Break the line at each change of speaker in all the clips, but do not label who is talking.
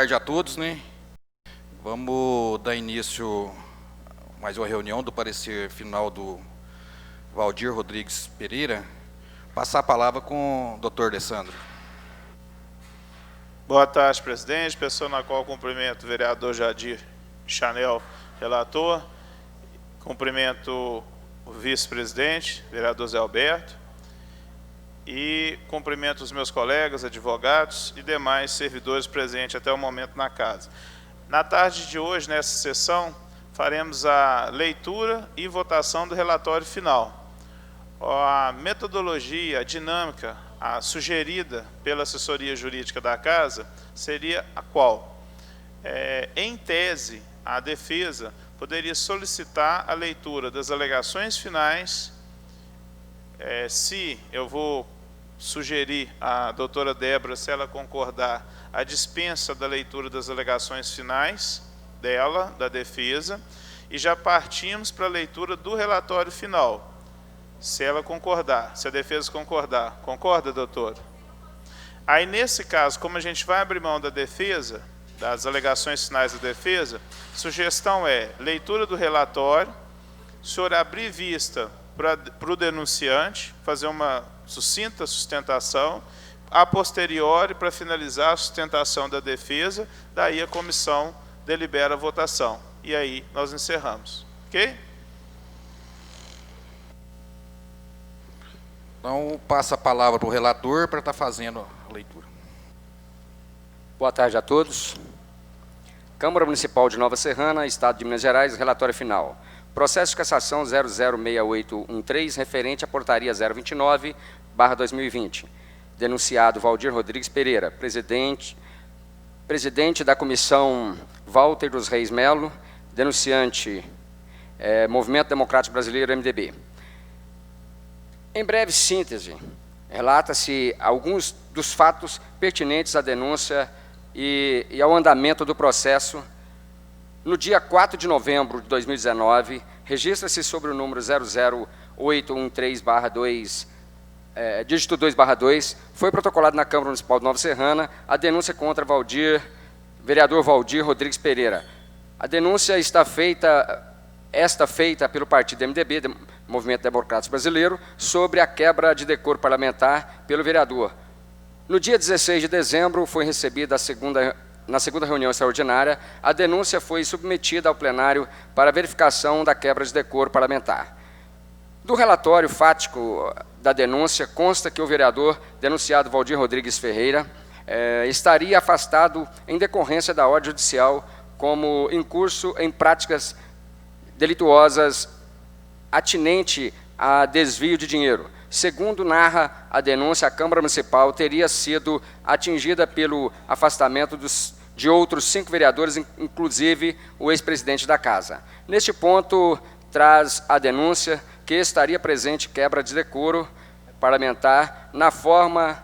Boa tarde a todos, né? Vamos dar início a mais uma reunião do parecer final do Valdir Rodrigues Pereira. Passar a palavra com o Dr. Alessandro.
Boa tarde, presidente. Pessoa na qual cumprimento o vereador Jadir Chanel, relator. Cumprimento o vice-presidente, vereador Zé Alberto. E cumprimento os meus colegas, advogados e demais servidores presentes até o momento na casa. Na tarde de hoje, nessa sessão, faremos a leitura e votação do relatório final. A metodologia, a dinâmica, a sugerida pela assessoria jurídica da casa seria a qual? Em tese, a defesa poderia solicitar a leitura das alegações finais. Se eu vou sugerir à doutora Débora, se ela concordar, a dispensa da leitura das alegações finais dela, da defesa, e já partimos para a leitura do relatório final, se ela concordar, se a defesa concordar. Concorda, doutora? Aí, nesse caso, como a gente vai abrir mão da defesa, das alegações finais da defesa, sugestão é leitura do relatório, o senhor abrir vista para o denunciante, fazer uma sucinta sustentação, a posteriori, para finalizar a sustentação da defesa, daí a comissão delibera a votação. E aí nós encerramos. Ok?
Então, passa a palavra para o relator para estar fazendo a leitura.
Boa tarde a todos. Câmara Municipal de Nova Serrana, Estado de Minas Gerais, relatório final. Processo de cassação 006813, referente à portaria 029/2020. Denunciado Valdir Rodrigues Pereira, presidente da comissão Walter dos Reis Melo, denunciante Movimento Democrático Brasileiro, MDB. Em breve síntese, relata-se alguns dos fatos pertinentes à denúncia e ao andamento do processo. No dia 4 de novembro de 2019, registra-se sobre o número 00813/2, dígito 2/2, foi protocolado na Câmara Municipal de Nova Serrana a denúncia contra vereador Valdir Rodrigues Pereira. A denúncia feita pelo partido MDB, Movimento Democrático Brasileiro, sobre a quebra de decoro parlamentar pelo vereador. No dia 16 de dezembro, foi recebida na segunda reunião extraordinária, a denúncia foi submetida ao plenário para verificação da quebra de decoro parlamentar. Do relatório fático da denúncia, consta que o vereador denunciado Valdir Rodrigues Ferreira estaria afastado em decorrência da ordem judicial como incurso em práticas delituosas atinente a desvio de dinheiro. Segundo narra a denúncia, a Câmara Municipal teria sido atingida pelo afastamento de outros 5 vereadores, inclusive o ex-presidente da Casa. Neste ponto, traz a denúncia que estaria presente quebra de decoro parlamentar na forma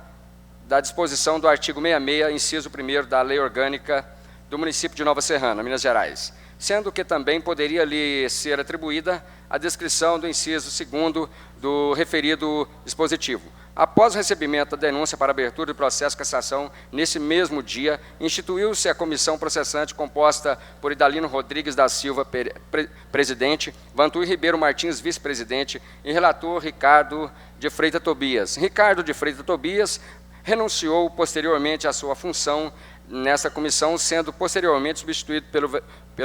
da disposição do artigo 66, inciso 1º da Lei Orgânica do município de Nova Serrana, Minas Gerais, sendo que também poderia lhe ser atribuída a descrição do inciso 2º do referido dispositivo. Após o recebimento da denúncia para abertura do processo de cassação, nesse mesmo dia, instituiu-se a comissão processante composta por Idalino Rodrigues da Silva, presidente, Vantur Ribeiro Martins, vice-presidente, e relator Ricardo de Freitas Tobias. Ricardo de Freitas Tobias renunciou posteriormente à sua função nessa comissão, sendo posteriormente substituído pelo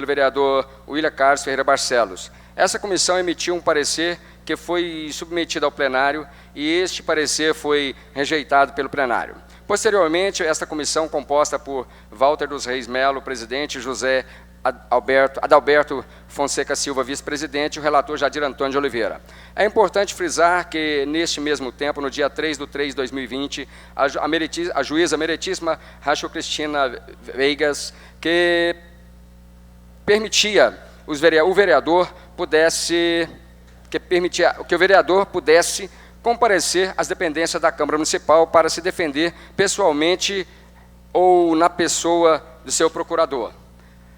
vereador William Carlos Ferreira Barcelos. Essa comissão emitiu um parecer que foi submetido ao plenário e este parecer foi rejeitado pelo plenário. Posteriormente, esta comissão, composta por Walter dos Reis Melo, presidente, José Adalberto Fonseca Silva, vice-presidente, e o relator Jadir Antônio de Oliveira. É importante frisar que, neste mesmo tempo, no dia 3/3/2020, a juíza meritíssima Rachel Cristina Veigas, que permitia que o vereador pudesse comparecer às dependências da Câmara Municipal para se defender pessoalmente ou na pessoa do seu procurador.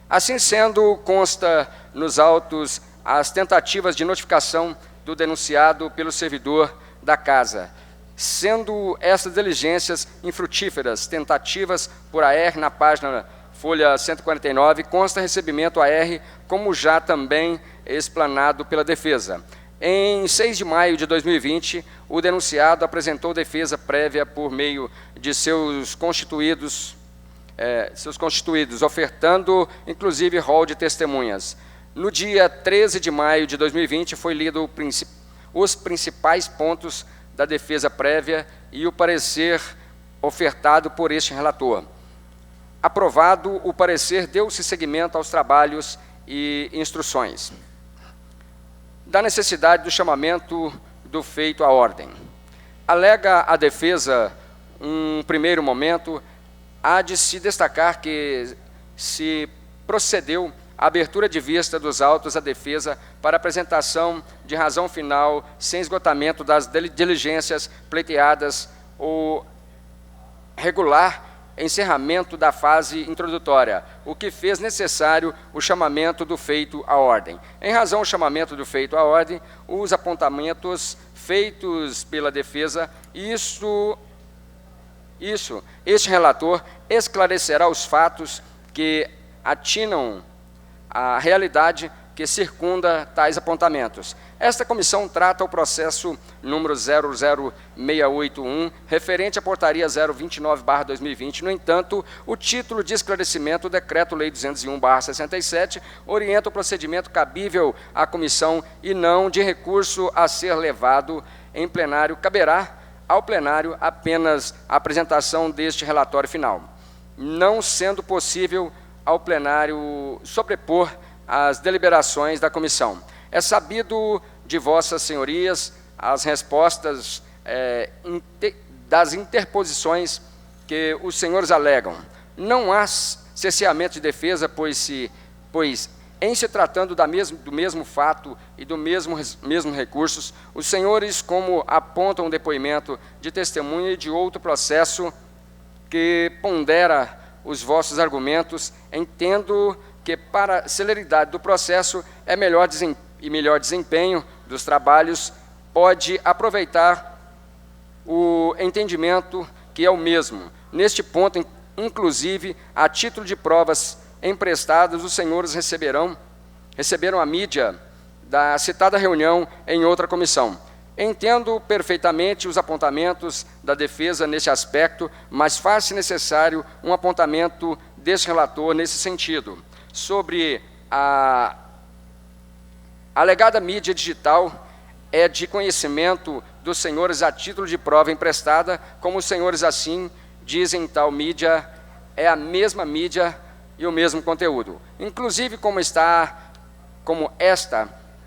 Assim sendo, consta nos autos as tentativas de notificação do denunciado pelo servidor da Casa, sendo essas diligências infrutíferas, tentativas por AR na página folha 149, consta recebimento AR, como já também explanado pela defesa. Em 6 de maio de 2020, o denunciado apresentou defesa prévia por meio de seus constituídos, ofertando, inclusive, rol de testemunhas. No dia 13 de maio de 2020, foi lido os principais pontos da defesa prévia e o parecer ofertado por este relator. Aprovado o parecer, deu-se seguimento aos trabalhos e instruções. Da necessidade do chamamento do feito à ordem. Alega a defesa, primeiro momento, há de se destacar que se procedeu à abertura de vista dos autos à defesa para apresentação de razão final sem esgotamento das diligências pleiteadas ou regular encerramento da fase introdutória, o que fez necessário o chamamento do feito à ordem. Em razão do chamamento do feito à ordem, os apontamentos feitos pela defesa, este relator esclarecerá os fatos que atinam a realidade que circunda tais apontamentos. Esta comissão trata o processo número 00681, referente à portaria 029/2020. No entanto, o título de esclarecimento do Decreto-Lei 201/67 orienta o procedimento cabível à comissão e não de recurso a ser levado em plenário. Caberá ao plenário apenas a apresentação deste relatório final, não sendo possível ao plenário sobrepor as deliberações da comissão. É sabido de vossas senhorias as respostas das interposições que os senhores alegam. Não há cerceamento de defesa, pois em se tratando do mesmo fato e do mesmo recursos, os senhores, como apontam o depoimento de testemunha e de outro processo que pondera os vossos argumentos, entendo que para a celeridade do processo é melhor desempenho dos trabalhos, pode aproveitar o entendimento que é o mesmo. Neste ponto, inclusive, a título de provas emprestadas, os senhores receberam a mídia da citada reunião em outra comissão. Entendo perfeitamente os apontamentos da defesa nesse aspecto, mas faz-se necessário um apontamento deste relator nesse sentido. Sobre a alegada mídia digital, é de conhecimento dos senhores a título de prova emprestada, como os senhores assim dizem, tal mídia é a mesma mídia e o mesmo conteúdo. Inclusive, está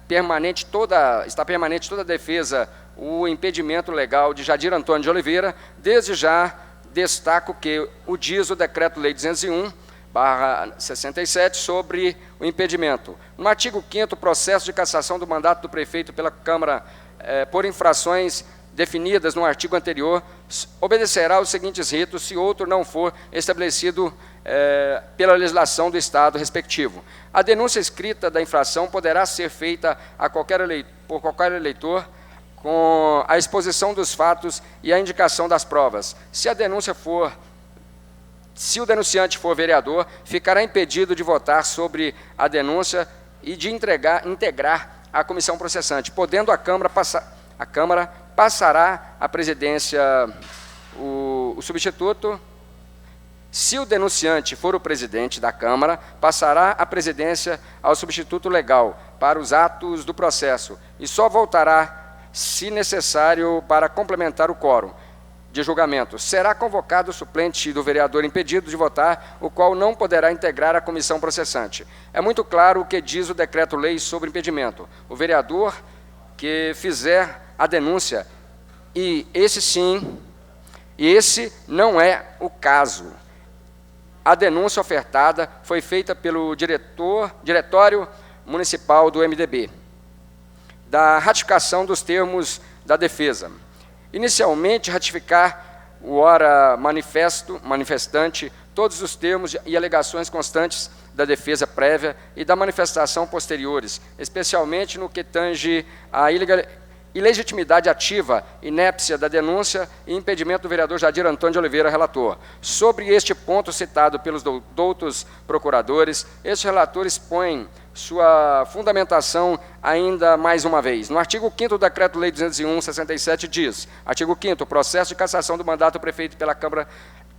permanente toda a defesa, o impedimento legal de Jadir Antônio de Oliveira. Desde já destaco que o diz o Decreto-Lei 201/67 sobre o impedimento. No artigo 5º, processo de cassação do mandato do prefeito pela Câmara por infrações definidas no artigo anterior, obedecerá aos seguintes ritos, se outro não for estabelecido pela legislação do Estado respectivo. A denúncia escrita da infração poderá ser feita por qualquer eleitor com a exposição dos fatos e a indicação das provas. Se o denunciante for vereador, ficará impedido de votar sobre a denúncia e de integrar a comissão processante, podendo a Câmara passará a presidência o substituto. Se o denunciante for o presidente da Câmara, passará a presidência ao substituto legal para os atos do processo e só voltará, se necessário, para complementar o quórum de julgamento. Será convocado o suplente do vereador impedido de votar, o qual não poderá integrar a comissão processante. É muito claro o que diz o decreto-lei sobre impedimento. O vereador que fizer a denúncia, e esse não é o caso. A denúncia ofertada foi feita pelo Diretório Municipal do MDB, da ratificação dos termos da defesa. Inicialmente, ratificar o ora manifestante todos os termos e alegações constantes da defesa prévia e da manifestação posteriores, especialmente no que tange à ilegitimidade ativa, inépcia da denúncia e impedimento do vereador Jadir Antônio de Oliveira, relator. Sobre este ponto citado pelos doutos procuradores, estes relatores põem sua fundamentação ainda mais uma vez. No artigo 5º do Decreto-Lei 201/67 diz, artigo 5º, o processo de cassação do mandato prefeito pela Câmara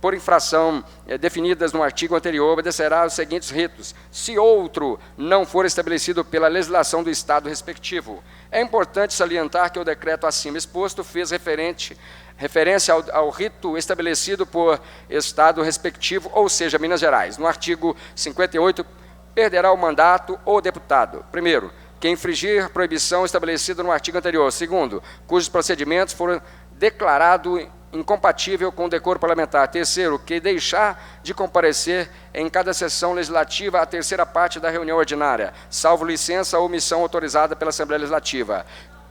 por infração definidas no artigo anterior, obedecerá aos seguintes ritos, se outro não for estabelecido pela legislação do Estado respectivo. É importante salientar que o decreto acima exposto fez referência ao rito estabelecido por Estado respectivo, ou seja, Minas Gerais. No artigo 58, perderá o mandato o deputado. Primeiro, que infringir proibição estabelecida no artigo anterior. Segundo, cujos procedimentos foram declarados incompatível com o decoro parlamentar. Terceiro, que deixar de comparecer em cada sessão legislativa a terceira parte da reunião ordinária, salvo licença ou missão autorizada pela Assembleia Legislativa.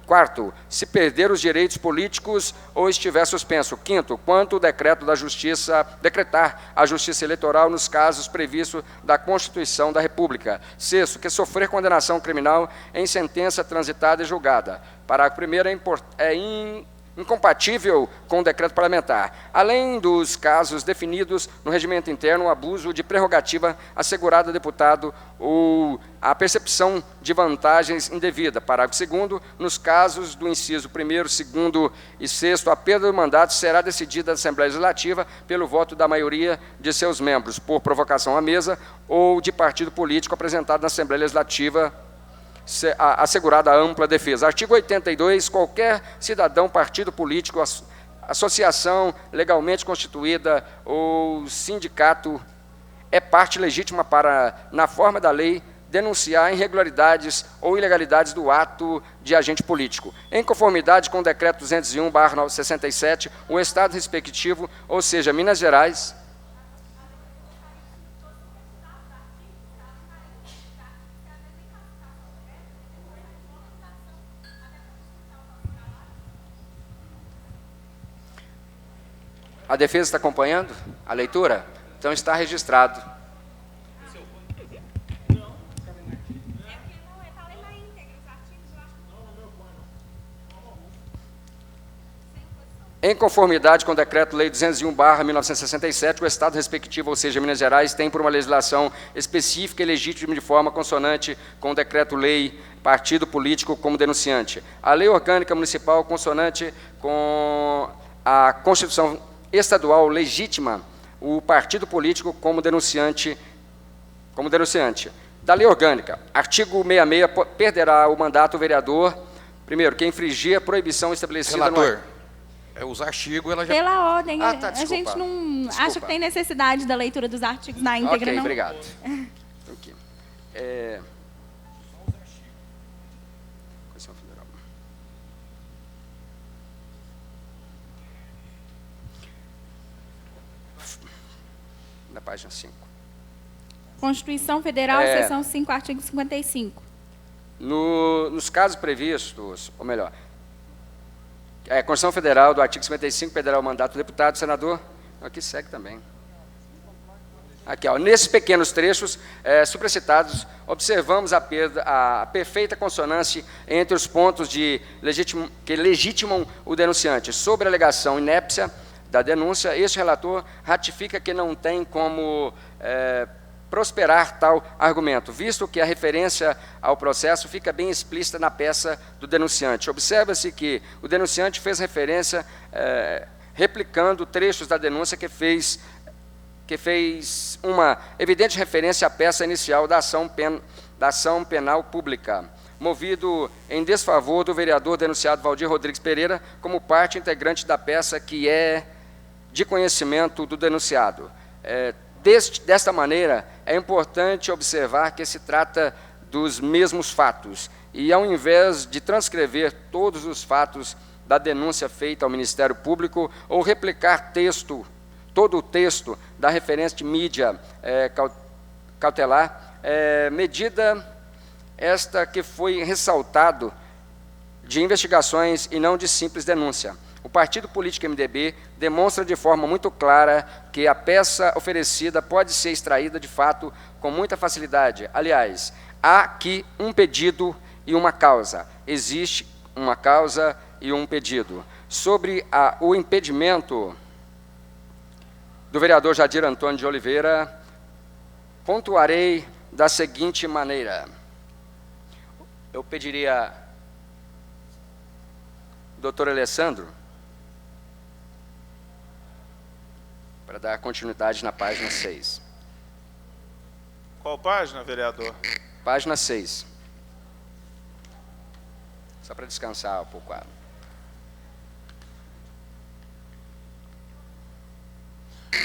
Quarto, se perder os direitos políticos ou estiver suspenso. Quinto, quanto o decreto da Justiça, decretar a Justiça Eleitoral nos casos previstos da Constituição da República. Sexto, que sofrer condenação criminal em sentença transitada e julgada. Parágrafo 1º, incompatível com o decreto parlamentar, além dos casos definidos no regimento interno, o abuso de prerrogativa assegurada ao deputado ou a percepção de vantagens indevida. Parágrafo 2º, nos casos do inciso 1º, 2º e 6º, a perda do mandato será decidida da Assembleia Legislativa pelo voto da maioria de seus membros, por provocação à mesa ou de partido político apresentado na Assembleia Legislativa, assegurada a ampla defesa. Artigo 82, qualquer cidadão, partido político, associação legalmente constituída ou sindicato é parte legítima para, na forma da lei, denunciar irregularidades ou ilegalidades do ato de agente político. Em conformidade com o decreto 201/67, o Estado respectivo, ou seja, Minas Gerais, a defesa está acompanhando a leitura? Então está registrado. Em conformidade com o Decreto-Lei 201/1967, o Estado respectivo, ou seja, Minas Gerais, tem por uma legislação específica e legítima de forma consonante com o Decreto-Lei partido político como denunciante. A Lei Orgânica Municipal consonante com a Constituição Estadual legítima o partido político como denunciante. Da Lei Orgânica, artigo 66, perderá o mandato o vereador, primeiro, que infringir a proibição estabelecida
Relator, os artigos, ela já...
Pela ordem,
tá,
a gente não
desculpa.
acha que tem necessidade da leitura dos artigos na íntegra,
Ok,
não?
obrigado. Aqui. Constituição Federal. Na página 5.
Constituição Federal, seção 5, artigo 55.
Nos casos previstos, ou melhor, a Constituição Federal, do artigo 55, perderá o mandato do deputado, senador. Aqui segue também. Aqui, ó, nesses pequenos trechos supracitados, observamos a perfeita consonância entre os pontos que legitimam o denunciante. Sobre a alegação inépcia da denúncia, este relator ratifica que não tem como prosperar tal argumento, visto que a referência ao processo fica bem explícita na peça do denunciante. Observa-se que o denunciante fez referência, replicando trechos da denúncia que fez uma evidente referência à peça inicial da ação penal pública, movido em desfavor do vereador denunciado Valdir Rodrigues Pereira como parte integrante da peça que é de conhecimento do denunciado. Desta maneira, é importante observar que se trata dos mesmos fatos, e ao invés de transcrever todos os fatos da denúncia feita ao Ministério Público ou replicar todo o texto da referência de mídia cautelar, medida esta que foi ressaltado de investigações e não de simples denúncia. O partido político MDB demonstra de forma muito clara que a peça oferecida pode ser extraída de fato com muita facilidade. Aliás, há aqui um pedido e uma causa. Existe uma causa e um pedido. Sobre o impedimento do vereador Jadir Antônio de Oliveira, pontuarei da seguinte maneira. Eu pediria, doutor Alessandro, para dar continuidade na página 6.
Qual página, vereador?
Página 6. Só para descansar um pouco.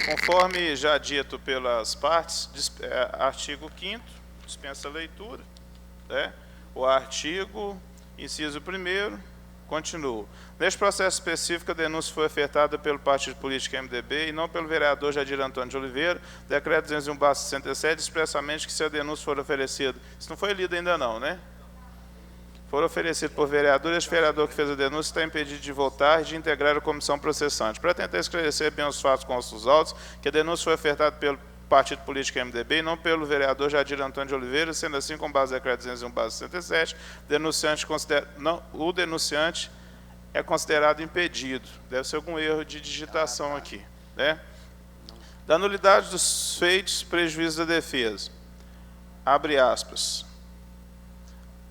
Conforme já dito pelas partes, artigo 5º, dispensa a leitura, né? O artigo, inciso 1º, continua. Neste processo específico, a denúncia foi ofertada pelo partido político MDB e não pelo vereador Jadir Antônio de Oliveira, decreto 201/67, expressamente que se a denúncia for oferecida, isso não foi lido ainda não, né? For oferecido por vereador, este vereador que fez a denúncia está impedido de votar e de integrar a comissão processante. Para tentar esclarecer bem os fatos com os autos, que a denúncia foi ofertada pelo partido político MDB e não pelo vereador Jadir Antônio de Oliveira, sendo assim, com base no decreto 201/67, o denunciante é considerado impedido. Deve ser algum erro de digitação aqui, né? Da nulidade dos feitos, prejuízo da defesa. Abre aspas.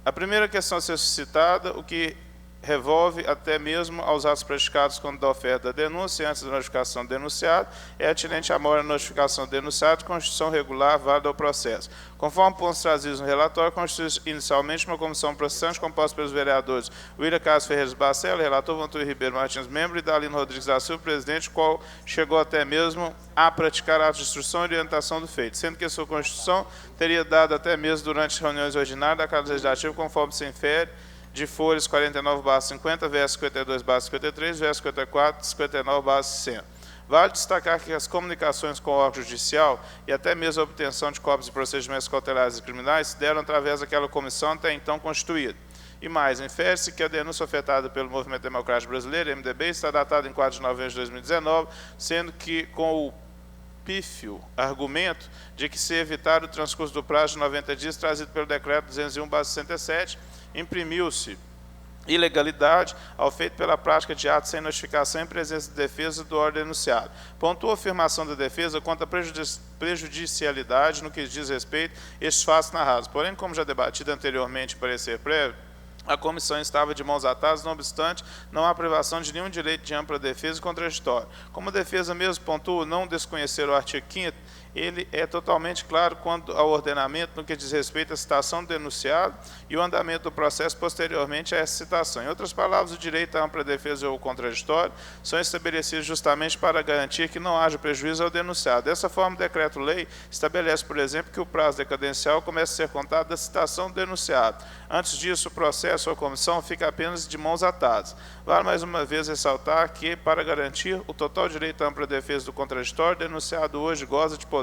A primeira questão a ser suscitada, o que revolve até mesmo aos atos praticados quando da oferta da denúncia e antes da notificação do denunciado, é atinente à mora notificação do denunciado, constituição regular válida ao processo. Conforme pontos trazidos no relatório, constitui inicialmente uma comissão processante composta pelos vereadores William Carlos Ferreira Bacela, relator Vantuí Ribeiro Martins, membro, e Dalino Rodrigues da Silva, presidente, qual chegou até mesmo a praticar atos de instrução e orientação do feito, sendo que a sua constituição teria dado até mesmo durante reuniões ordinárias da Casa Legislativa, conforme se infere de folhas 49/50, verso 52/53, verso 54, 59/100. Vale destacar que as comunicações com o órgão judicial e até mesmo a obtenção de cópias de procedimentos cautelares e criminais se deram através daquela comissão até então constituída. E mais, infere-se que a denúncia ofertada pelo Movimento Democrático Brasileiro, MDB, está datada em 4 de novembro de 2019, sendo que com o pífio argumento de que se evitar o transcurso do prazo de 90 dias trazido pelo decreto 201/67, imprimiu-se ilegalidade ao feito pela prática de atos sem notificação em presença de defesa do órgão denunciado. Pontua a afirmação da defesa quanto à prejudicialidade no que diz respeito a estes fatos narrados. Porém, como já debatido anteriormente em parecer prévio, a comissão estava de mãos atadas, não obstante, não há privação de nenhum direito de ampla defesa e contraditório. Como a defesa mesmo pontua não desconhecer o artigo 5º, ele é totalmente claro quanto ao ordenamento no que diz respeito à citação do denunciado e o andamento do processo posteriormente a essa citação. Em outras palavras, o direito à ampla defesa ou contraditório são estabelecidos justamente para garantir que não haja prejuízo ao denunciado. Dessa forma, o decreto-lei estabelece, por exemplo, que o prazo decadencial comece a ser contado da citação do denunciado. Antes disso, o processo ou a comissão fica apenas de mãos atadas. Vale mais uma vez ressaltar que, para garantir o total direito à ampla defesa do contraditório, o denunciado hoje goza de poder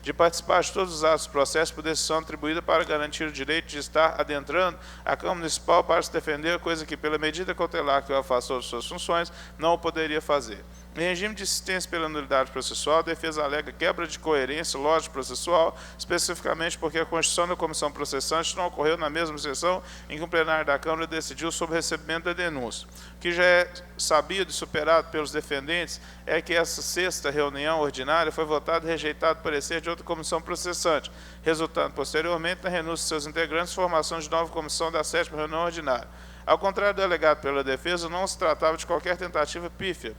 de participar de todos os atos do processo por decisão atribuída para garantir o direito de estar adentrando a Câmara Municipal para se defender, coisa que, pela medida cautelar que o afastou de suas funções, não o poderia fazer. Em regime de insistência pela nulidade processual, a defesa alega quebra de coerência lógica processual, especificamente porque a constituição da comissão processante não ocorreu na mesma sessão em que o plenário da Câmara decidiu sobre o recebimento da denúncia. O que já é sabido e superado pelos defendentes é que essa sexta reunião ordinária foi votada e rejeitado o parecer de outra comissão processante, resultando posteriormente na renúncia de seus integrantes, formação de nova comissão da 7ª reunião ordinária. Ao contrário do alegado pela defesa, não se tratava de qualquer tentativa pífia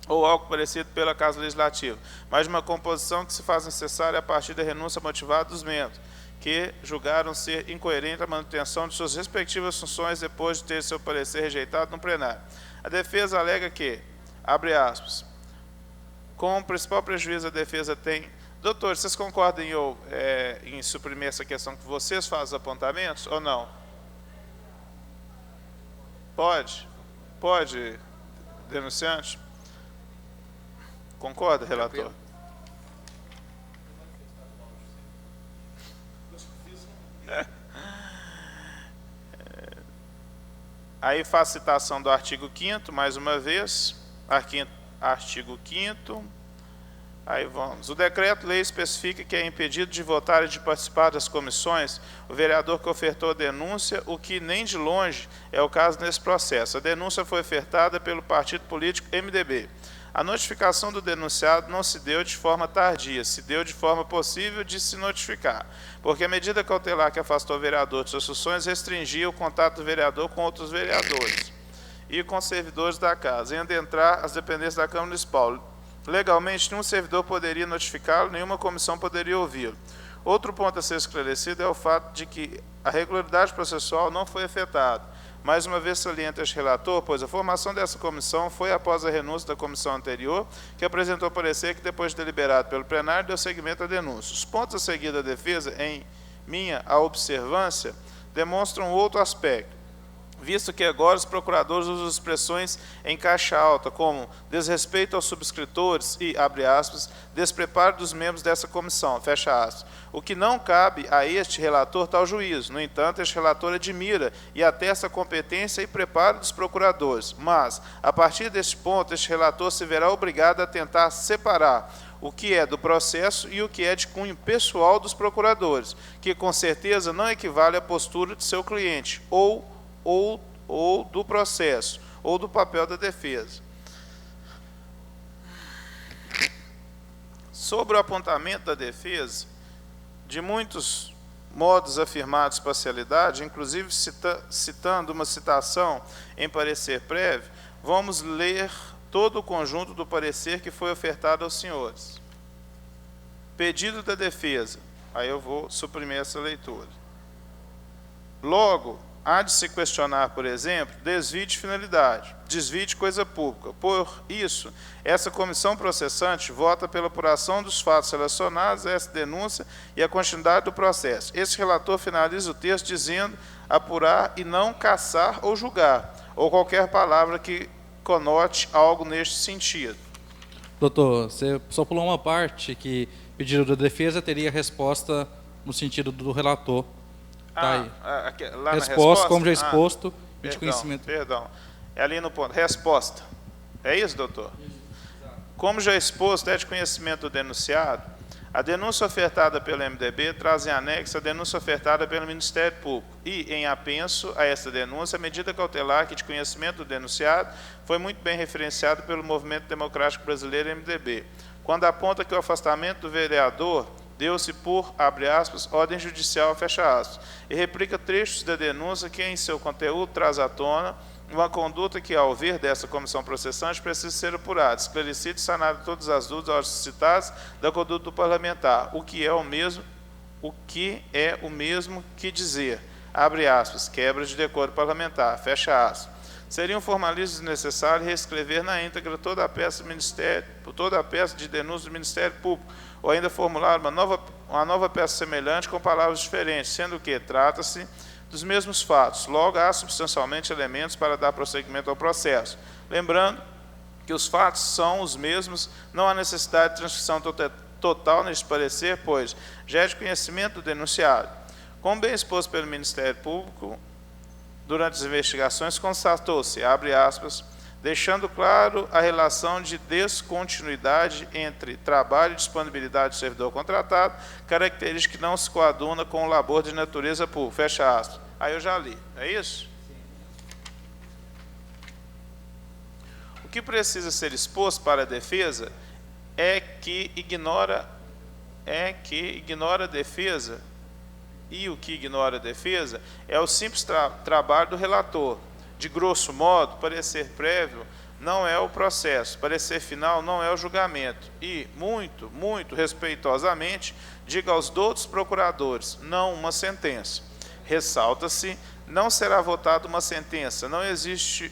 ou algo parecido pela Casa Legislativa, mas de uma composição que se faz necessária a partir da renúncia motivada dos membros, que julgaram ser incoerente a manutenção de suas respectivas funções depois de ter seu parecer rejeitado no plenário. A defesa alega que, abre aspas, com o principal prejuízo a defesa tem... Doutor, vocês concordam em suprimir essa questão que vocês fazem os apontamentos ou não? Pode? Pode, denunciante? Concorda, relator? Aí faz citação do artigo 5º, mais uma vez. Artigo 5º. Aí vamos. O decreto-lei especifica que é impedido de votar e de participar das comissões o vereador que ofertou a denúncia, o que nem de longe é o caso nesse processo. A denúncia foi ofertada pelo partido político MDB. A notificação do denunciado não se deu de forma tardia, se deu de forma possível de se notificar, porque a medida cautelar que afastou o vereador de suas funções restringia o contato do vereador com outros vereadores e com servidores da casa, em adentrar as dependências da Câmara Municipal. Legalmente, nenhum servidor poderia notificá-lo, nenhuma comissão poderia ouvi-lo. Outro ponto a ser esclarecido é o fato de que a regularidade processual não foi afetada. Mais uma vez salienta este relator, pois a formação dessa comissão foi após a renúncia da comissão anterior, que apresentou parecer que, depois de deliberado pelo plenário, deu seguimento à denúncia. Os pontos a seguir da defesa, em minha observância, demonstram outro aspecto, visto que agora os procuradores usam expressões em caixa alta, como desrespeito aos subscritores e, abre aspas, despreparo dos membros dessa comissão, fecha aspas, o que não cabe a este relator tal juízo. No entanto, este relator admira e atesta a competência e preparo dos procuradores, mas, a partir deste ponto, este relator se verá obrigado a tentar separar o que é do processo e o que é de cunho pessoal dos procuradores, que com certeza não equivale à postura de seu cliente, ou do processo, ou do papel da defesa. Sobre o apontamento da defesa, de muitos modos afirmados parcialidade, inclusive citando uma citação em parecer prévio, vamos ler todo o conjunto do parecer que foi ofertado aos senhores. Pedido da defesa. Aí eu vou suprimir essa leitura. Logo, há de se questionar, por exemplo, desvio de finalidade, desvio de coisa pública. Por isso, essa comissão processante vota pela apuração dos fatos relacionados a essa denúncia e a continuidade do processo. Esse relator finaliza o texto dizendo apurar e não cassar ou julgar, ou qualquer palavra que conote algo neste sentido.
Doutor, você só pulou uma parte que pedido da defesa teria resposta no sentido do relator. Tá aí.
Lá
Resposta, como já exposto, e de conhecimento.
Perdão. É ali no ponto. Resposta. É isso, doutor? Como já exposto, é de conhecimento do denunciado, a denúncia ofertada pelo MDB traz em anexo a denúncia ofertada pelo Ministério Público e, em apenso a essa denúncia, a medida cautelar que, de conhecimento do denunciado, foi muito bem referenciada pelo Movimento Democrático Brasileiro, MDB, quando aponta que o afastamento do vereador deu-se por, abre aspas, ordem judicial, fecha aspas, e replica trechos da denúncia que, em seu conteúdo, traz à tona uma conduta que, ao ver dessa comissão processante, precisa ser apurada, esclarecida e sanada todas as dúvidas aos suscitadas da conduta do parlamentar, o que é o mesmo que dizer, abre aspas, quebra de decoro parlamentar, fecha aspas. Seria um formalismo desnecessário reescrever na íntegra toda a peça de denúncia do Ministério Público, ou ainda formular uma nova peça semelhante com palavras diferentes, sendo que trata-se dos mesmos fatos. Logo, há substancialmente elementos para dar prosseguimento ao processo. Lembrando que os fatos são os mesmos, não há necessidade de transcrição total neste parecer, pois já é de conhecimento do denunciado. Como bem exposto pelo Ministério Público, durante as investigações, constatou-se, abre aspas, deixando claro a relação de descontinuidade entre trabalho e disponibilidade do servidor contratado, característica que não se coaduna com o labor de natureza pública, fecha aspas. Aí eu já li, é isso? O que precisa ser exposto para a defesa é que ignora a defesa, e o que ignora a defesa é o simples trabalho do relator. De grosso modo, parecer prévio não é o processo, parecer final não é o julgamento. E, muito respeitosamente, diga aos doutos procuradores, não uma sentença. Ressalta-se, não será votada uma sentença, não existe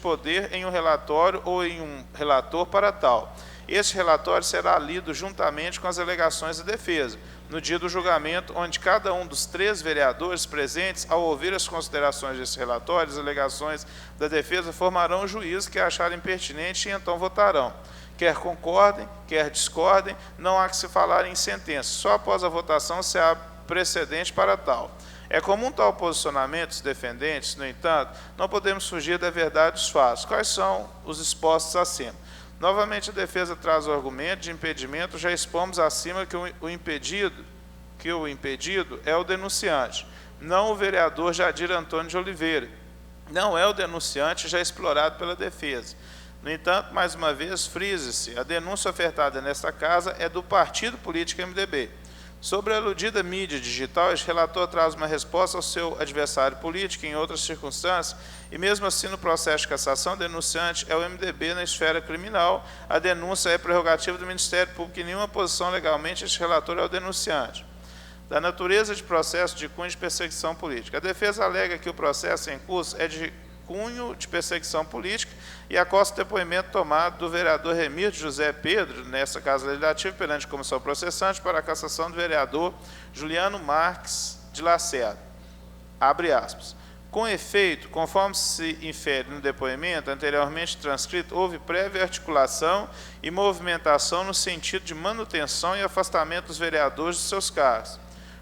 poder em um relatório ou em um relator para tal. Este relatório será lido juntamente com as alegações da defesa, no dia do julgamento, onde cada um dos 3 vereadores presentes, ao ouvir as considerações desse relatório, as alegações da defesa, formarão o juízo que acharem pertinente e então votarão. Quer concordem, quer discordem, não há que se falar em sentença. Só após a votação se abre precedente para tal. É comum tal posicionamento dos defendentes, no entanto, não podemos fugir da verdade dos fatos. Quais são os expostos acima? Novamente, a defesa traz o argumento de impedimento, já expomos acima que o impedido é o denunciante, não o vereador Jadir Antônio de Oliveira. Não é o denunciante já explorado pela defesa. No entanto, mais uma vez, frise-se, a denúncia ofertada nesta casa é do partido político MDB. Sobre a aludida mídia digital, este relator traz uma resposta ao seu adversário político em outras circunstâncias, e mesmo assim, no processo de cassação, o denunciante é o MDB na esfera criminal, a denúncia é prerrogativa do Ministério Público, em nenhuma posição legalmente este relator é o denunciante. Da natureza de processo de cunho de perseguição política. A defesa alega que o processo em curso é de cunho de perseguição política e acosta o depoimento tomado do vereador Remir José Pedro, nessa Casa Legislativa, perante a comissão processante, para a cassação do vereador Juliano Marques de Lacerda. Abre aspas. Com efeito, conforme se infere no depoimento anteriormente transcrito, houve prévia articulação e movimentação no sentido de manutenção e afastamento dos vereadores de seus cargos,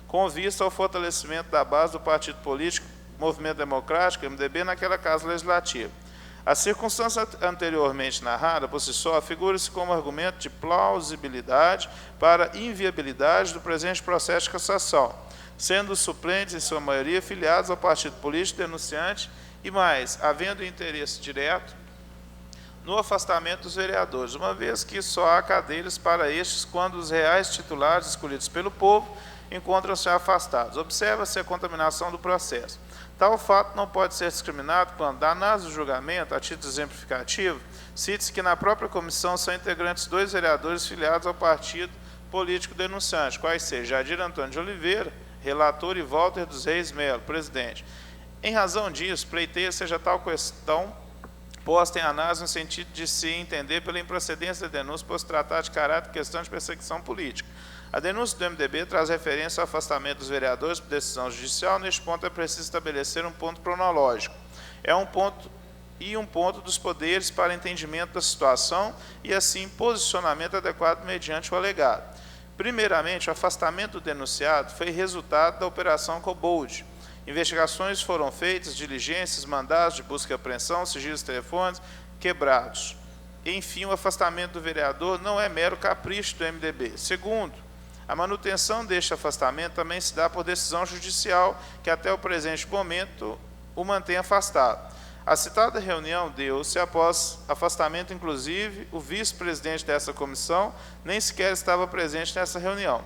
com vista ao fortalecimento da base do partido político Movimento Democrático, MDB, naquela Casa Legislativa. A circunstância anteriormente narrada, por si só, figura-se como argumento de plausibilidade para inviabilidade do presente processo de cassação, sendo os suplentes, em sua maioria, filiados ao partido político denunciante e mais, havendo interesse direto no afastamento dos vereadores, uma vez que só há cadeiras para estes quando os reais titulares escolhidos pelo povo encontram-se afastados. Observa-se a contaminação do processo. Tal fato não pode ser discriminado quando, danados do julgamento, a título exemplificativo, cite-se que na própria comissão são integrantes 2 vereadores filiados ao partido político denunciante, quais sejam Jadir Antônio de Oliveira, relator, e Walter dos Reis Melo, presidente. Em razão disso, pleiteia seja tal questão posta em análise no sentido de se entender pela improcedência da denúncia por se tratar de caráter de questão de perseguição política. A denúncia do MDB traz referência ao afastamento dos vereadores por decisão judicial. Neste ponto é preciso estabelecer um ponto cronológico. Um ponto dos poderes para entendimento da situação e, assim, posicionamento adequado mediante o alegado. Primeiramente, o afastamento do denunciado foi resultado da Operação Cobold. Investigações foram feitas, diligências, mandados de busca e apreensão, sigilos telefônicos quebrados. Enfim, o afastamento do vereador não é mero capricho do MDB. Segundo, a manutenção deste afastamento também se dá por decisão judicial, que até o presente momento o mantém afastado. A citada reunião deu-se após afastamento, inclusive, o vice-presidente dessa comissão nem sequer estava presente nessa reunião.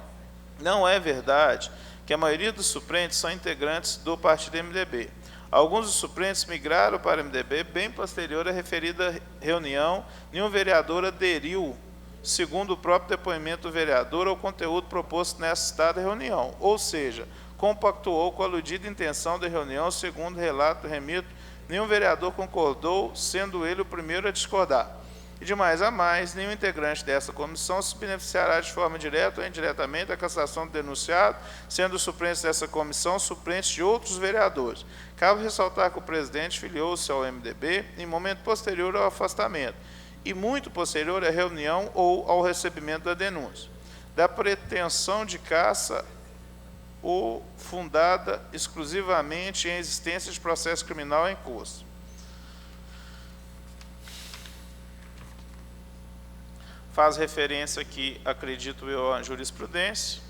Não é verdade que a maioria dos suplentes são integrantes do partido MDB. Alguns dos suplentes migraram para o MDB bem posterior à referida reunião. Nenhum vereador aderiu, segundo o próprio depoimento do vereador, ao conteúdo proposto nessa citada reunião, ou seja, compactuou com a aludida intenção da reunião, segundo o relato remito. Nenhum vereador concordou, sendo ele o primeiro a discordar. E de mais a mais, nenhum integrante dessa comissão se beneficiará de forma direta ou indiretamente da cassação do denunciado, sendo os suplentes dessa comissão suplentes de outros vereadores. Cabe ressaltar que o presidente filiou-se ao MDB em momento posterior ao afastamento, e muito posterior à reunião ou ao recebimento da denúncia. Da pretensão de caça ou fundada exclusivamente em existência de processo criminal em curso. Faz referência aqui, acredito eu, à jurisprudência.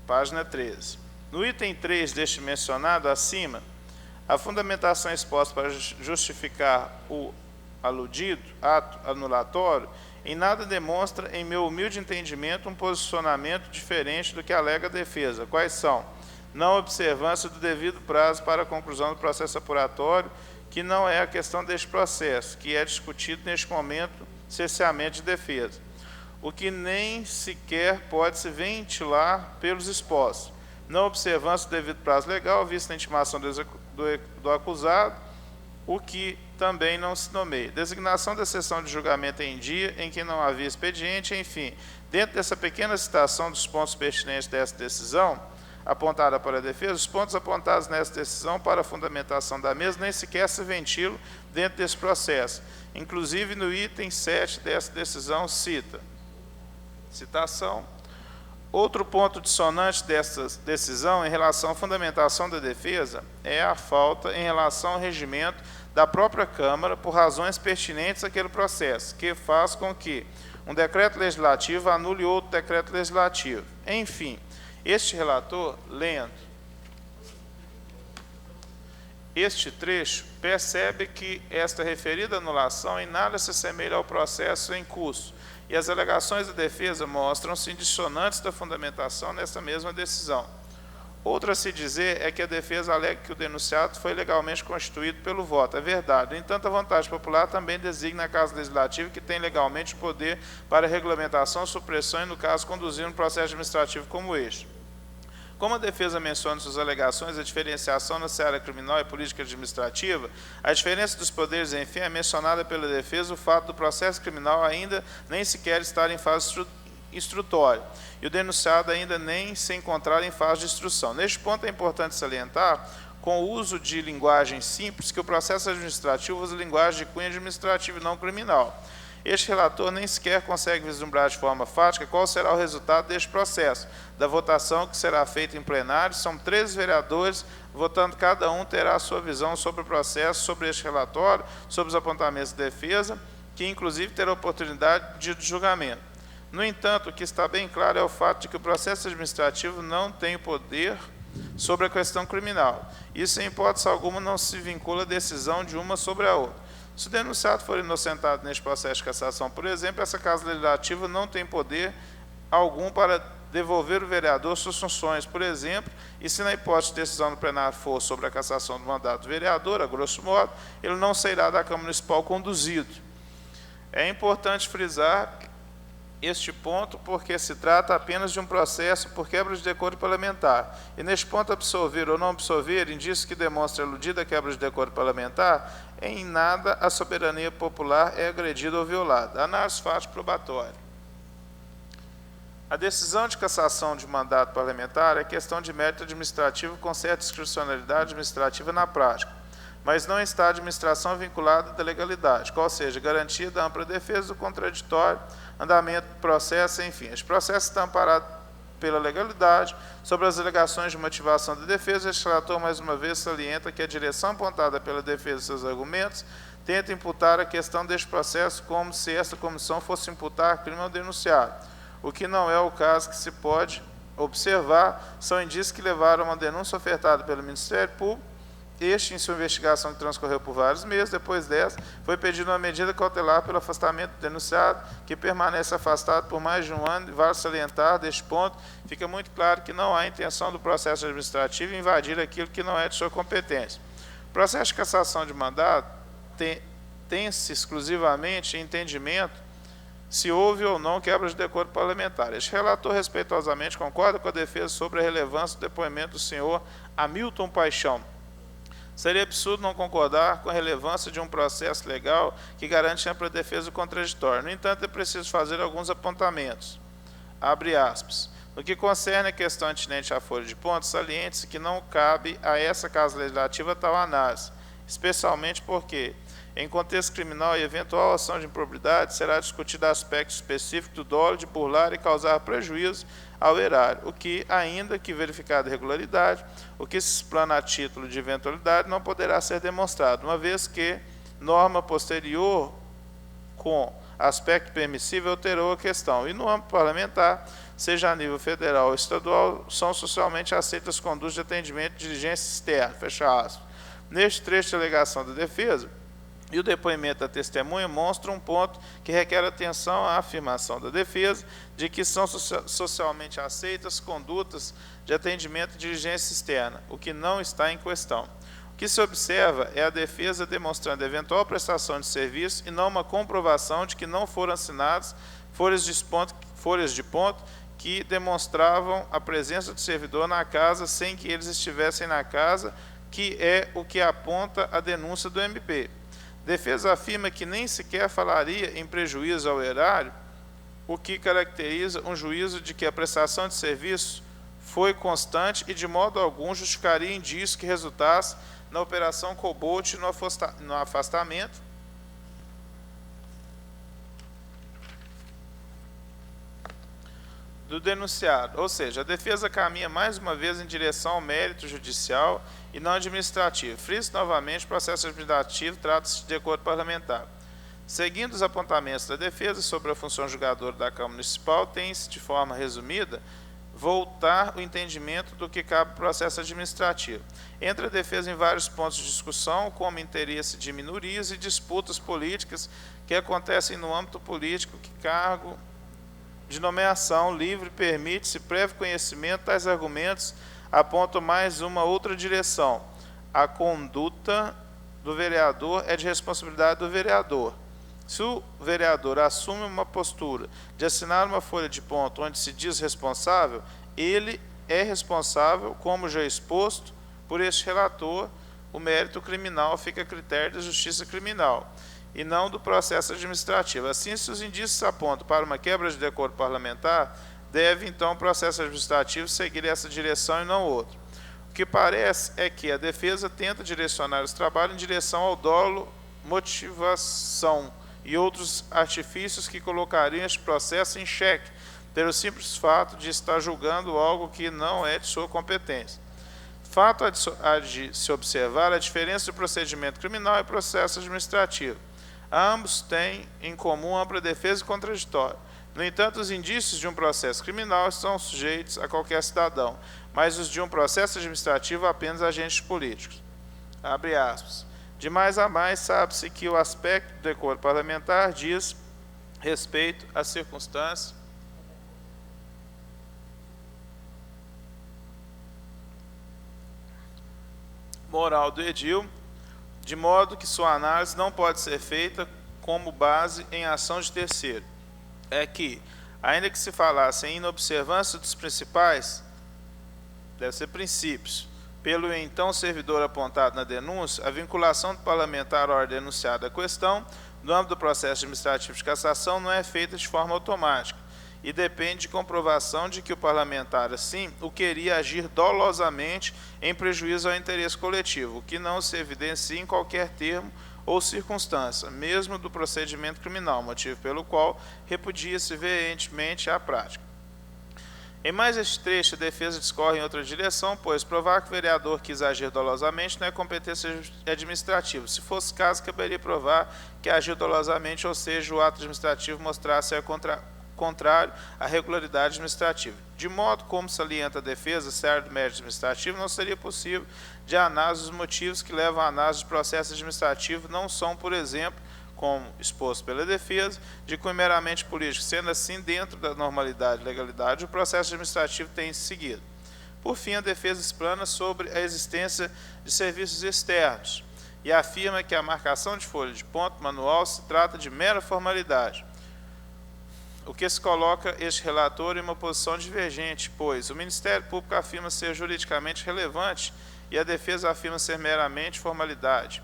Página 13. No item 3 deste mencionado acima, a fundamentação exposta para justificar o aludido ato anulatório em nada demonstra, em meu humilde entendimento, um posicionamento diferente do que alega a defesa. Quais são? Não observância do devido prazo para a conclusão do processo apuratório, que não é a questão deste processo, que é discutido neste momento, cerceamento de defesa, o que nem sequer pode se ventilar pelos expostos. Não observância do devido prazo legal, vista a intimação do acusado, o que também não se nomeia. Designação da sessão de julgamento em dia em que não havia expediente, enfim. Dentro dessa pequena citação dos pontos pertinentes dessa decisão, apontada para a defesa, os pontos apontados nessa decisão para a fundamentação da mesma nem sequer se ventilam dentro desse processo. Inclusive, no item 7 dessa decisão, citação, Outro ponto dissonante dessa decisão em relação à fundamentação da defesa é a falta em relação ao regimento da própria Câmara por razões pertinentes àquele processo, que faz com que um decreto legislativo anule outro decreto legislativo. Enfim, este relator, lendo este trecho, percebe que esta referida anulação em nada se assemelha ao processo em curso, e as alegações da defesa mostram-se dissonantes da fundamentação nessa mesma decisão. Outra a se dizer é que a defesa alega que o denunciado foi legalmente constituído pelo voto. É verdade. No entanto, a vontade popular também designa a Casa Legislativa que tem legalmente o poder para regulamentação, supressão e, no caso, conduzir um processo administrativo como este. Como a defesa menciona em suas alegações a diferenciação na seara criminal e política administrativa, a diferença dos poderes, enfim, é mencionada pela defesa o fato do processo criminal ainda nem sequer estar em fase instrutória e o denunciado ainda nem se encontrar em fase de instrução. Neste ponto é importante salientar, com o uso de linguagem simples, que o processo administrativo usa linguagem de cunho administrativo e não criminal. Este relator nem sequer consegue vislumbrar de forma fática qual será o resultado deste processo. Da votação que será feita em plenário, são 13 vereadores, votando cada um terá a sua visão sobre o processo, sobre este relatório, sobre os apontamentos de defesa, que inclusive terá oportunidade de julgamento. No entanto, o que está bem claro é o fato de que o processo administrativo não tem poder sobre a questão criminal. Isso, em hipótese alguma, não se vincula à decisão de uma sobre a outra. Se o denunciado for inocentado neste processo de cassação, por exemplo, essa Casa Legislativa não tem poder algum para devolver o vereador suas funções, por exemplo, e se na hipótese de decisão do plenário for sobre a cassação do mandato do vereador, a grosso modo, ele não sairá da Câmara Municipal conduzido. É importante frisar este ponto porque se trata apenas de um processo por quebra de decoro parlamentar. E neste ponto, absolver ou não absolver, indício que demonstra eludida a quebra de decoro parlamentar, em nada a soberania popular é agredida ou violada. Análise fática probatória. A decisão de cassação de mandato parlamentar é questão de mérito administrativo com certa discricionalidade administrativa na prática, mas não está a administração vinculada da legalidade, qual seja, garantia da ampla defesa do contraditório, andamento do processo, enfim. Este processo está amparado pela legalidade. Sobre as alegações de motivação da defesa, este relator, mais uma vez, salienta que a direção apontada pela defesa e seus argumentos tenta imputar a questão deste processo como se esta comissão fosse imputar crime ao denunciado, o que não é o caso que se pode observar, são indícios que levaram a uma denúncia ofertada pelo Ministério Público. Este, em sua investigação que transcorreu por vários meses, depois dessa, foi pedida uma medida cautelar pelo afastamento do denunciado, que permanece afastado por mais de um ano, e vale salientar, deste ponto, fica muito claro que não há intenção do processo administrativo em invadir aquilo que não é de sua competência. O processo de cassação de mandato tem-se exclusivamente entendimento se houve ou não quebra de decoro parlamentar. Este relator respeitosamente concorda com a defesa sobre a relevância do depoimento do senhor Hamilton Paixão. Seria absurdo não concordar com a relevância de um processo legal que garante ampla defesa do contraditório. No entanto, é preciso fazer alguns apontamentos. Abre aspas. No que concerne a questão atinente à folha de pontos, saliente-se que não cabe a essa Casa Legislativa tal análise, especialmente porque, em contexto criminal e eventual ação de improbidade, será discutido aspecto específico do dolo de burlar e causar prejuízo ao erário, o que, ainda que verificada irregularidade, o que se explana a título de eventualidade não poderá ser demonstrado, uma vez que norma posterior com aspecto permissível alterou a questão, e no âmbito parlamentar, seja a nível federal ou estadual, são socialmente aceitas condutas de atendimento de diligência externa, fecha aspas. Neste trecho de alegação da defesa, e o depoimento da testemunha mostra um ponto que requer atenção à afirmação da defesa de que são socialmente aceitas condutas de atendimento de diligência externa, o que não está em questão. O que se observa é a defesa demonstrando eventual prestação de serviço e não uma comprovação de que não foram assinadas folhas de ponto que demonstravam a presença do servidor na casa sem que eles estivessem na casa, que é o que aponta a denúncia do MP. Defesa afirma que nem sequer falaria em prejuízo ao erário, o que caracteriza um juízo de que a prestação de serviço foi constante e de modo algum justificaria indício que resultasse na operação Cobalt no afastamento do denunciado, ou seja, a defesa caminha mais uma vez em direção ao mérito judicial e não administrativo. Friso novamente, o processo administrativo trata-se de decoro parlamentar. Seguindo os apontamentos da defesa sobre a função julgadora da Câmara Municipal, tem-se, de forma resumida, voltar o entendimento do que cabe ao processo administrativo. Entra a defesa em vários pontos de discussão, como interesse de minorias e disputas políticas que acontecem no âmbito político, que cargo de nomeação livre permite-se prévio conhecimento. Tais argumentos apontam mais uma outra direção. A conduta do vereador é de responsabilidade do vereador. Se o vereador assume uma postura de assinar uma folha de ponto onde se diz responsável, ele é responsável, como já exposto por este relator. O mérito criminal fica a critério da justiça criminal e não do processo administrativo. Assim, se os indícios apontam para uma quebra de decoro parlamentar, deve então o processo administrativo seguir essa direção e não outra. O que parece é que a defesa tenta direcionar os trabalhos em direção ao dolo, motivação e outros artifícios que colocariam este processo em xeque, pelo simples fato de estar julgando algo que não é de sua competência. Fato há de se observar a diferença do procedimento criminal e processo administrativo. Ambos têm em comum ampla defesa e contraditório. No entanto, os indícios de um processo criminal estão sujeitos a qualquer cidadão, mas os de um processo administrativo apenas a agentes políticos. Abre aspas. De mais a mais, sabe-se que o aspecto do decoro parlamentar diz respeito às circunstâncias moral do edil, de modo que sua análise não pode ser feita como base em ação de terceiro. É que, ainda que se falasse em inobservância dos principais, deve ser princípios, pelo então servidor apontado na denúncia, a vinculação do parlamentar à hora denunciada a questão, no âmbito do processo administrativo de cassação, não é feita de forma automática e depende de comprovação de que o parlamentar, assim, o queria agir dolosamente em prejuízo ao interesse coletivo, o que não se evidencia em qualquer termo ou circunstância, mesmo do procedimento criminal, motivo pelo qual repudia-se veementemente a prática. Em mais este trecho, a defesa discorre em outra direção, pois provar que o vereador quis agir dolosamente não é competência administrativa. Se fosse caso, caberia provar que agiu dolosamente, ou seja, o ato administrativo mostrasse ser contrário à regularidade administrativa. De modo como salienta a defesa, se a área do mérito administrativo, não seria possível de análise os motivos que levam à análise de processo administrativo não são, por exemplo, como exposto pela defesa, de cunho meramente político. Sendo assim, dentro da normalidade e legalidade, o processo administrativo tem seguido. Por fim, a defesa explana sobre a existência de serviços externos e afirma que a marcação de folha de ponto manual se trata de mera formalidade, o que se coloca este relator em uma posição divergente, pois o Ministério Público afirma ser juridicamente relevante e a defesa afirma ser meramente formalidade.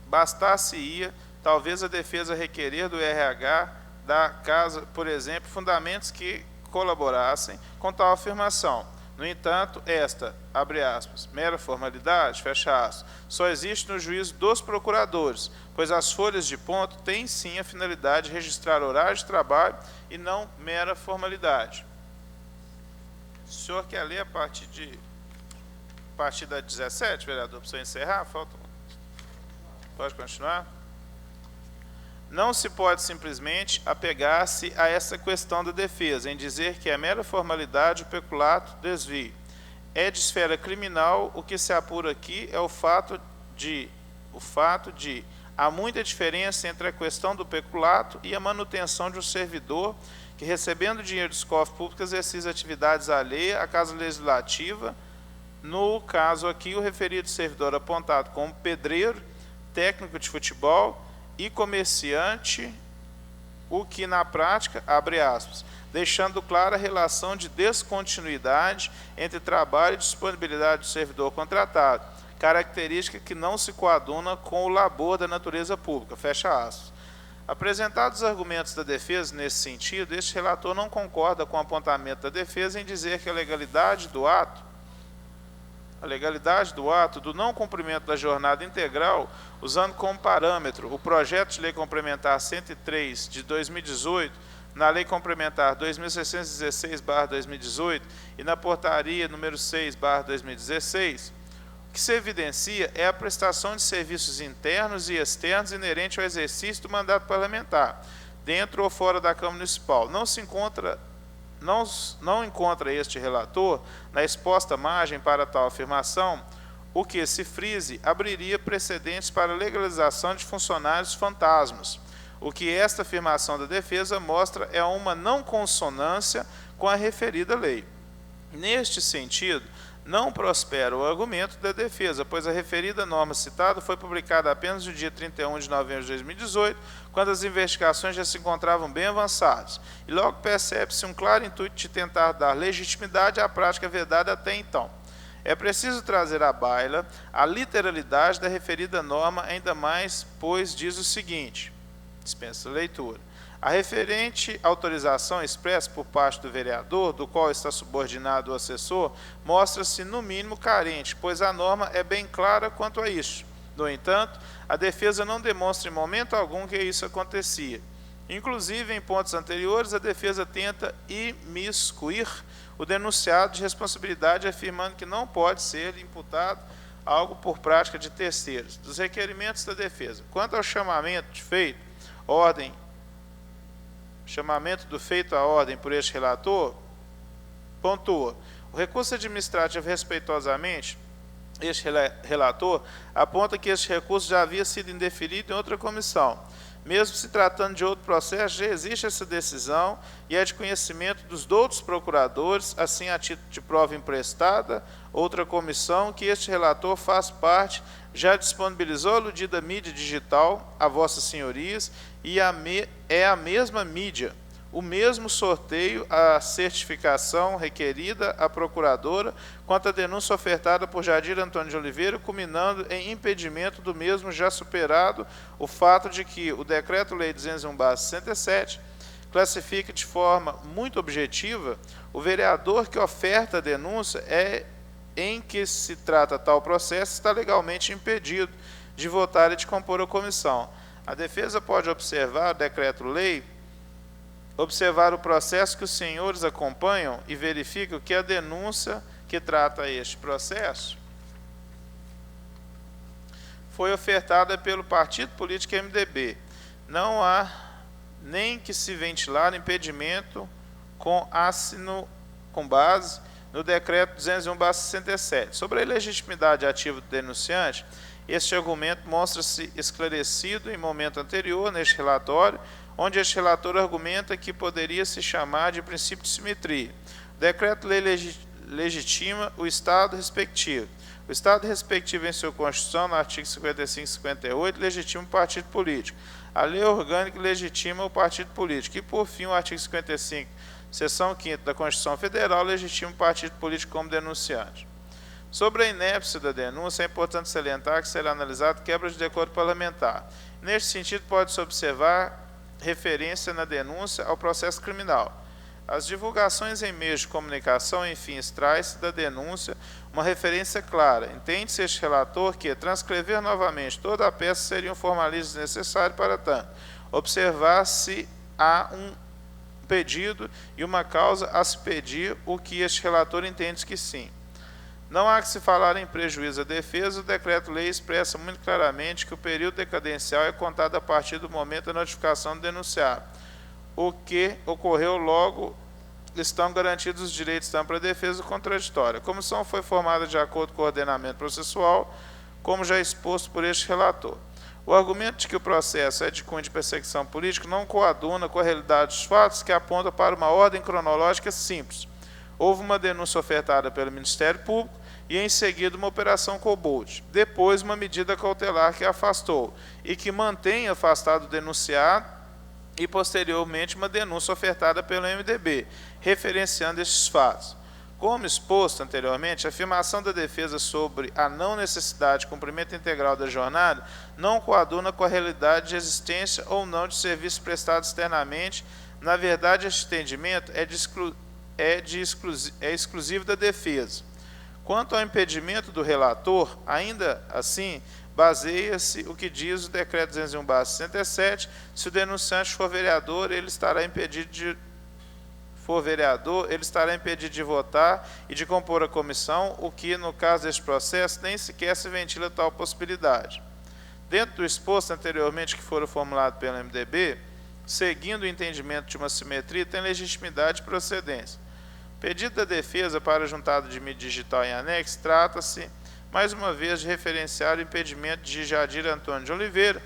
Bastasse-ia, talvez, a defesa requerer do RH da casa, por exemplo, fundamentos que colaborassem com tal afirmação. No entanto, esta, abre aspas, mera formalidade, fecha aspas, só existe no juízo dos procuradores, pois as folhas de ponto têm sim a finalidade de registrar horário de trabalho e não mera formalidade. O senhor quer ler a partir da 17, vereador, para o senhor encerrar? Pode continuar? Não se pode simplesmente apegar-se a essa questão da defesa, em dizer que é mera formalidade o peculato desvio. É de esfera criminal, o que se apura aqui é o fato de há muita diferença entre a questão do peculato e a manutenção de um servidor que, recebendo dinheiro dos cofres públicos, exerce atividades alheias à Casa Legislativa. No caso aqui, o referido servidor apontado como pedreiro, técnico de futebol e comerciante, o que na prática, abre aspas, deixando clara a relação de descontinuidade entre trabalho e disponibilidade do servidor contratado, característica que não se coaduna com o labor da natureza pública, fecha aspas. Apresentados os argumentos da defesa nesse sentido, este relator não concorda com o apontamento da defesa em dizer que a legalidade do ato do não cumprimento da jornada integral, usando como parâmetro o projeto de lei complementar 103 de 2018, na Lei Complementar 2616/2018 e na Portaria número 6/2016, o que se evidencia é a prestação de serviços internos e externos inerente ao exercício do mandato parlamentar, dentro ou fora da Câmara Municipal. Não encontra este relator, na exposta margem para tal afirmação, o que, se frise, abriria precedentes para a legalização de funcionários fantasmas. O que esta afirmação da defesa mostra é uma não consonância com a referida lei. Neste sentido, não prospera o argumento da defesa, pois a referida norma citada foi publicada apenas no dia 31 de novembro de 2018, quando as investigações já se encontravam bem avançadas, e logo percebe-se um claro intuito de tentar dar legitimidade à prática vedada até então. É preciso trazer à baila a literalidade da referida norma, ainda mais, pois diz o seguinte, dispensa a leitura: a referente autorização expressa por parte do vereador, do qual está subordinado o assessor, mostra-se no mínimo carente, pois a norma é bem clara quanto a isso. No entanto, a defesa não demonstra em momento algum que isso acontecia. Inclusive, em pontos anteriores, a defesa tenta imiscuir o denunciado de responsabilidade, afirmando que não pode ser imputado algo por prática de terceiros. Dos requerimentos da defesa. Quanto ao chamamento do feito à ordem por este relator, pontua: o recurso administrativo respeitosamente, este relator aponta que este recurso já havia sido indeferido em outra comissão. Mesmo se tratando de outro processo, já existe essa decisão e é de conhecimento dos outros procuradores, assim a título de prova emprestada, outra comissão que este relator faz parte, já disponibilizou a aludida mídia digital a vossas senhorias e é a mesma mídia, o mesmo sorteio, a certificação requerida à procuradora quanto à denúncia ofertada por Jadir Antônio de Oliveira, culminando em impedimento do mesmo, já superado o fato de que o Decreto-Lei 201/67 classifica de forma muito objetiva o vereador que oferta a denúncia em que se trata tal processo está legalmente impedido de votar e de compor a comissão. A defesa pode observar o decreto-lei, observar o processo que os senhores acompanham e verificam que a denúncia que trata este processo foi ofertada pelo partido político MDB. Não há nem que se ventilar impedimento com base no decreto 201/67. Sobre a ilegitimidade ativa do denunciante, este argumento mostra-se esclarecido em momento anterior neste relatório, onde este relator argumenta que poderia se chamar de princípio de simetria. O decreto-lei legitima o Estado respectivo. O Estado respectivo, em sua Constituição, no artigo 55 e 58, legitima o partido político. A lei orgânica legitima o partido político. E, por fim, o artigo 55, seção 5ª da Constituição Federal, legitima o partido político como denunciante. Sobre a inépcia da denúncia, é importante salientar que será analisado quebra de decoro parlamentar. Neste sentido, pode-se observar referência na denúncia ao processo criminal. As divulgações em meios de comunicação, enfim, extrai-se da denúncia uma referência clara. Entende-se este relator que transcrever novamente toda a peça seria um formalismo desnecessário para tanto. Observar se há um pedido e uma causa a se pedir, o que este relator entende que sim. Não há que se falar em prejuízo à defesa, o decreto-lei expressa muito claramente que o período decadencial é contado a partir do momento da notificação do denunciado. O que ocorreu logo estão garantidos os direitos da ampla defesa contraditória. A comissão foi formada de acordo com o ordenamento processual, como já exposto por este relator. O argumento de que o processo é de cunho de perseguição política não coaduna com a realidade dos fatos, que aponta para uma ordem cronológica simples. Houve uma denúncia ofertada pelo Ministério Público e, em seguida, uma operação Cobold. Depois, uma medida cautelar que afastou e que mantém afastado o denunciado e, posteriormente, uma denúncia ofertada pelo MDB, referenciando estes fatos. Como exposto anteriormente, a afirmação da defesa sobre a não necessidade de cumprimento integral da jornada não coaduna com a realidade de existência ou não de serviço prestado externamente. Na verdade, este entendimento é exclusivo da defesa. Quanto ao impedimento do relator, ainda assim, baseia-se o que diz o decreto 201/67, se o denunciante for vereador, ele estará impedido de votar e de compor a comissão, o que, no caso deste processo, nem sequer se ventila tal possibilidade. Dentro do exposto anteriormente que fora formulado pelo MDB, seguindo o entendimento de uma simetria, tem legitimidade e procedência. Pedido da defesa para juntada de mídia digital em anexo, trata-se, mais uma vez, de referenciar o impedimento de Jadir Antônio de Oliveira,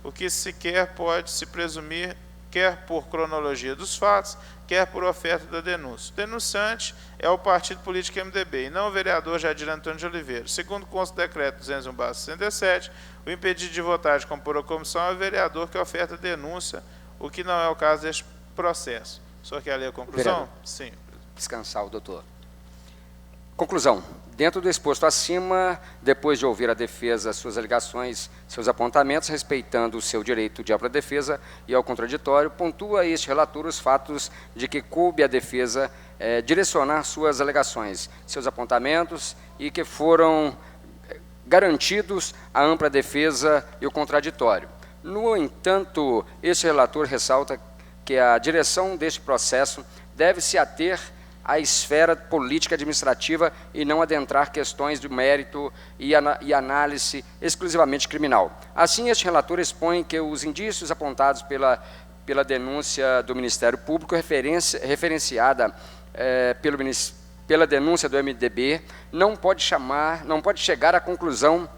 o que sequer pode se presumir, quer por cronologia dos fatos, quer por oferta da denúncia. O denunciante é o partido político MDB, e não o vereador Jadir Antônio de Oliveira. Segundo consta do decreto 201/67, o impedido de votar e de compor a comissão é o vereador que oferta a denúncia, o que não é o caso deste processo. O senhor quer ler a conclusão?
Vereador.
Sim.
Descansar o doutor. Conclusão. Dentro do exposto acima, depois de ouvir a defesa, suas alegações, seus apontamentos, respeitando o seu direito de ampla defesa e ao contraditório, pontua este relator os fatos de que coube à defesa direcionar suas alegações, seus apontamentos e que foram garantidos a ampla defesa e o contraditório. No entanto, este relator ressalta que a direção deste processo deve se ater à esfera política administrativa e não adentrar questões de mérito e análise exclusivamente criminal. Assim, este relator expõe que os indícios apontados pela denúncia do Ministério Público, referenciada pela denúncia do MDB, não pode chegar à conclusão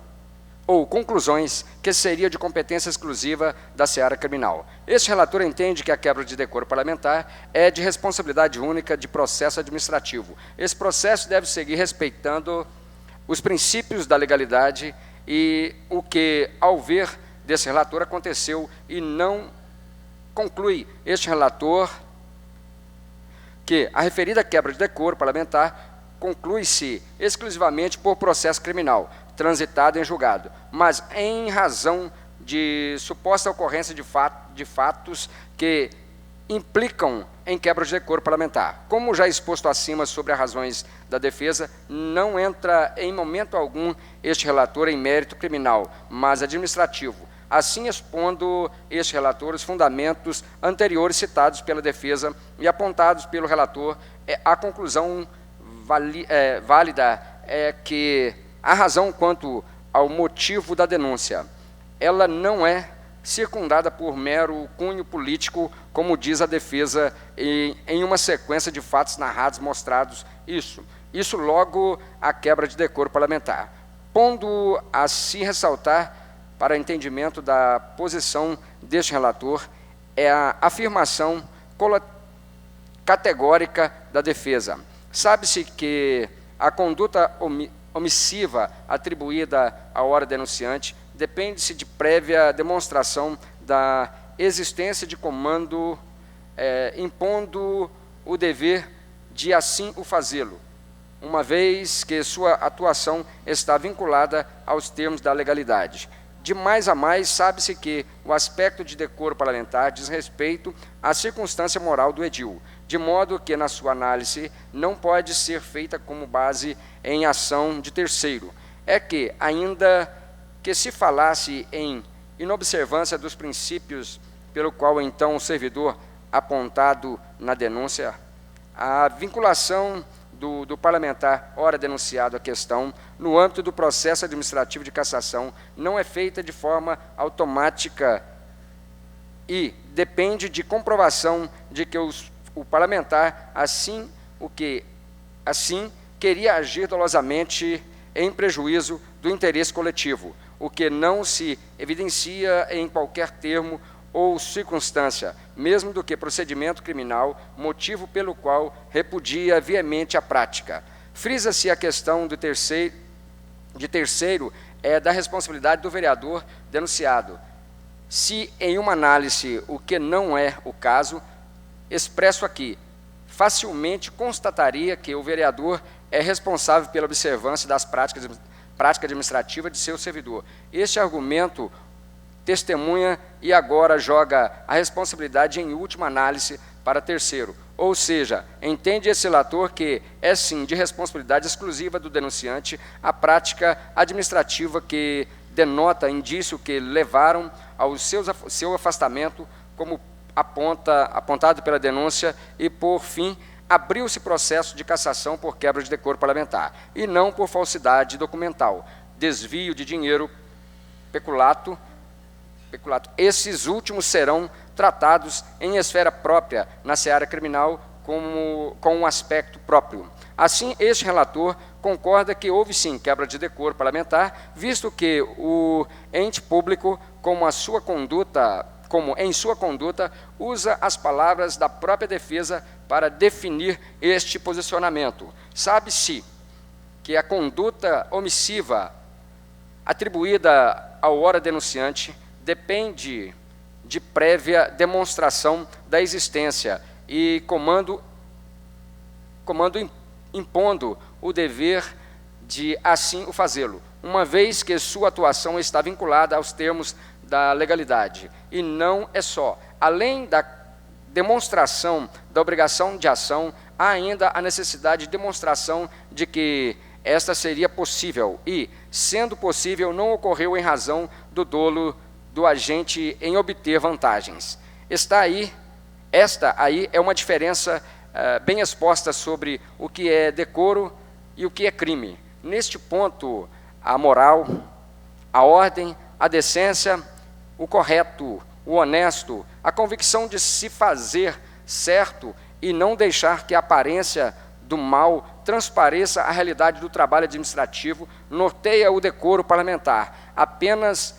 ou conclusões que seria de competência exclusiva da seara criminal. Este relator entende que a quebra de decoro parlamentar é de responsabilidade única de processo administrativo. Esse processo deve seguir respeitando os princípios da legalidade e o que, ao ver desse relator, aconteceu e não conclui este relator que a referida quebra de decoro parlamentar conclui-se exclusivamente por processo criminal, transitado em julgado, mas em razão de suposta ocorrência de fatos que implicam em quebra de decoro parlamentar. Como já exposto acima sobre as razões da defesa, não entra em momento algum este relator em mérito criminal, mas administrativo, assim expondo este relator os fundamentos anteriores citados pela defesa e apontados pelo relator. A conclusão válida é que a razão quanto ao motivo da denúncia, ela não é circundada por mero cunho político, como diz a defesa em uma sequência de fatos narrados mostrados isso logo a quebra de decoro parlamentar, pondo a se ressaltar para entendimento da posição deste relator é a afirmação categórica da defesa. Sabe-se que a conduta omissiva atribuída à hora denunciante depende-se de prévia demonstração da existência de comando impondo o dever de assim o fazê-lo, uma vez que sua atuação está vinculada aos termos da legalidade. De mais a mais, sabe-se que o aspecto de decoro parlamentar diz respeito à circunstância moral do edil, de modo que, na sua análise, não pode ser feita como base em ação de terceiro. É que, ainda que se falasse em inobservância dos princípios pelo qual, então, o servidor apontado na denúncia, a vinculação do parlamentar, ora denunciado a questão, no âmbito do processo administrativo de cassação, não é feita de forma automática e depende de comprovação de que o parlamentar, assim queria agir dolosamente em prejuízo do interesse coletivo, o que não se evidencia em qualquer termo ou circunstância, mesmo do que procedimento criminal, motivo pelo qual repudia veemente a prática. Frisa-se a questão de terceiro da responsabilidade do vereador denunciado. Se em uma análise o que não é o caso, expresso aqui, facilmente constataria que o vereador é responsável pela observância das prática administrativa de seu servidor. Este argumento testemunha e agora joga a responsabilidade em última análise para terceiro, ou seja, entende esse relator que é sim de responsabilidade exclusiva do denunciante a prática administrativa que denota indício que levaram ao seu afastamento, como apontado pela denúncia, e, por fim, abriu-se processo de cassação por quebra de decoro parlamentar, e não por falsidade documental, desvio de dinheiro, peculato. Esses últimos serão tratados em esfera própria, na seara criminal, com um aspecto próprio. Assim, este relator concorda que houve sim quebra de decoro parlamentar, visto que o ente público, como em sua conduta, usa as palavras da própria defesa para definir este posicionamento. Sabe-se que a conduta omissiva atribuída ao ora denunciante depende de prévia demonstração da existência e comando impondo o dever de assim o fazê-lo, uma vez que sua atuação está vinculada aos termos da legalidade. E não é só. Além da demonstração da obrigação de ação, há ainda a necessidade de demonstração de que esta seria possível e, sendo possível, não ocorreu em razão do dolo do agente em obter vantagens. Esta aí é uma diferença bem exposta sobre o que é decoro e o que é crime. Neste ponto, a moral, a ordem, a decência, o correto, o honesto, a convicção de se fazer certo e não deixar que a aparência do mal transpareça a realidade do trabalho administrativo, norteia o decoro parlamentar, apenas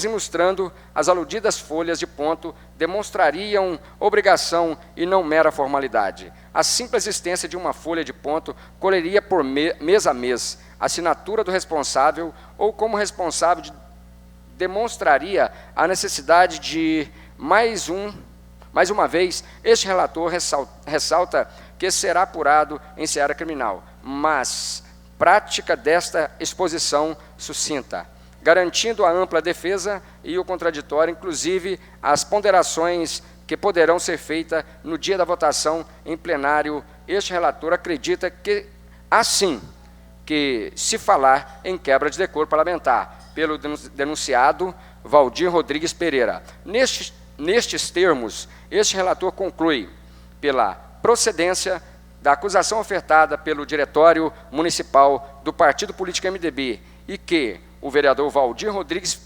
ilustrando as aludidas folhas de ponto, demonstrariam obrigação e não mera formalidade. A simples existência de uma folha de ponto colheria por mês a mês a assinatura do responsável, ou como responsável demonstraria a necessidade de mais uma vez, este relator ressalta que será apurado em seara criminal, mas prática desta exposição sucinta, garantindo a ampla defesa e o contraditório, inclusive as ponderações que poderão ser feitas no dia da votação em plenário. Este relator acredita que, assim que se falar em quebra de decoro parlamentar pelo denunciado Valdir Rodrigues Pereira. Nestes termos, este relator conclui pela procedência da acusação ofertada pelo Diretório Municipal do Partido Político MDB e que o vereador Valdir Rodrigues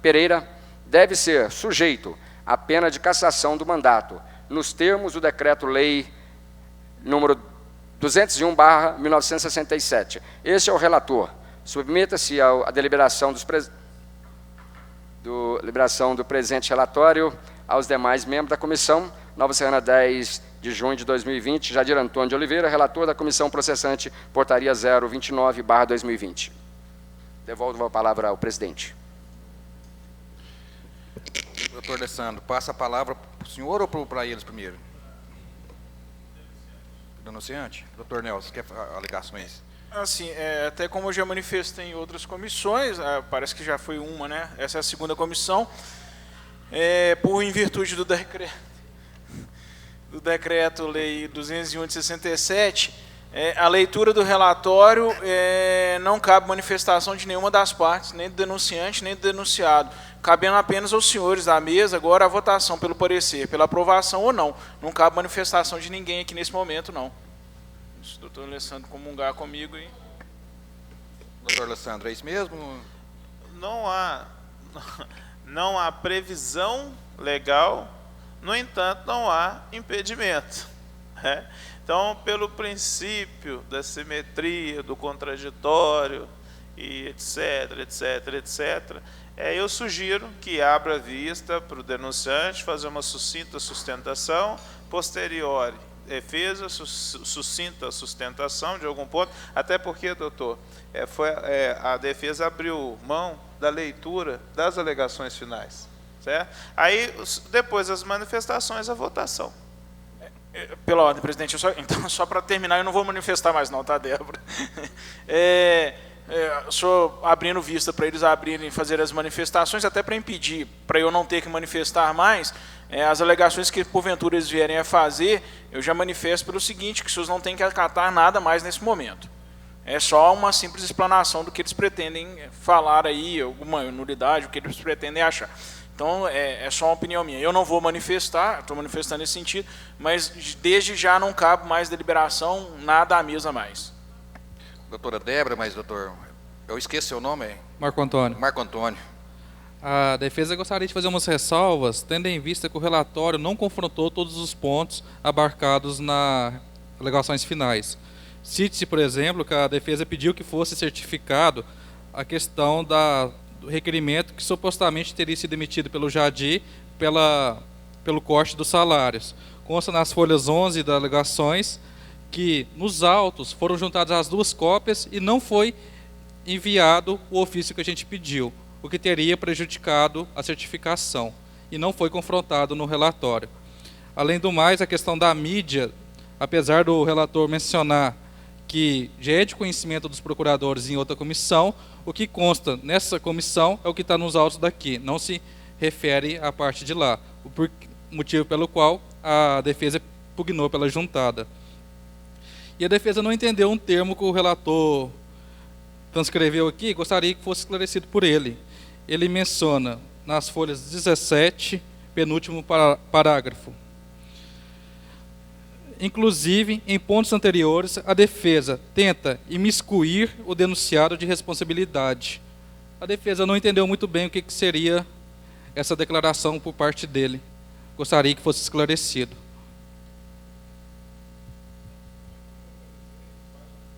Pereira deve ser sujeito à pena de cassação do mandato, nos termos do Decreto-Lei número 201/1967. Este é o relator. Submeta-se à deliberação do presente relatório aos demais membros da comissão. Nova Serrana, 10 de junho de 2020, Jadir Antônio de Oliveira, relator da comissão processante, portaria 029/2020. Devolvo a palavra ao presidente.
Doutor Alessandro, passa a palavra para o senhor ou para eles primeiro? Denunciante? Doutor Nelson, quer alegações?
Assim, até como eu já manifestei em outras comissões, parece que já foi uma, né? Essa é a segunda comissão, em virtude do Decreto-Lei 201 de 67, a leitura do relatório não cabe manifestação de nenhuma das partes, nem do denunciante, nem do denunciado, cabendo apenas aos senhores da mesa agora a votação pelo parecer, pela aprovação ou não. Não cabe manifestação de ninguém aqui nesse momento, não. Se o doutor Alessandro comungar comigo aí.
Doutor Alessandro, é isso mesmo?
Não há previsão legal, no entanto, não há impedimento. Então, pelo princípio da simetria, do contraditório, e etc., eu sugiro que abra vista para o denunciante fazer uma sucinta sustentação, posteriori defesa, sucinta sustentação de algum ponto, até porque, doutor, a defesa abriu mão da leitura das alegações finais, certo? Aí, depois das manifestações, a votação.
Pela ordem, presidente, então, só para terminar, eu não vou manifestar mais não, tá, Débora? Só abrindo vista para eles abrirem e fazer as manifestações, até para impedir, para eu não ter que manifestar mais, as alegações que porventura eles vierem a fazer, eu já manifesto pelo seguinte, que os senhores não têm que acatar nada mais nesse momento. É só uma simples explanação do que eles pretendem falar aí, alguma nulidade, o que eles pretendem achar. Então, é só uma opinião minha. Eu não vou manifestar, estou manifestando nesse sentido, mas desde já não cabe mais deliberação, nada à mesa mais.
Doutora Débora, mas doutor, eu esqueci seu nome,
Marco Antônio.
Marco Antônio.
A defesa gostaria de fazer umas ressalvas, tendo em vista que o relatório não confrontou todos os pontos abarcados nas alegações finais. Cite-se, por exemplo, que a defesa pediu que fosse certificado a questão do requerimento que supostamente teria sido emitido pelo Jadi pelo corte dos salários. Consta nas folhas 11 das alegações que nos autos foram juntadas as duas cópias e não foi enviado o ofício que a gente pediu, o que teria prejudicado a certificação, e não foi confrontado no relatório. Além do mais, a questão da mídia, apesar do relator mencionar que já é de conhecimento dos procuradores em outra comissão, o que consta nessa comissão é o que está nos autos daqui, não se refere à parte de lá, o motivo pelo qual a defesa pugnou pela juntada. E a defesa não entendeu um termo que o relator transcreveu aqui, gostaria que fosse esclarecido por ele. Ele menciona nas folhas 17, penúltimo parágrafo. Inclusive, em pontos anteriores, a defesa tenta imiscuir o denunciado de responsabilidade. A defesa não entendeu muito bem o que seria essa declaração por parte dele. Gostaria que fosse esclarecido.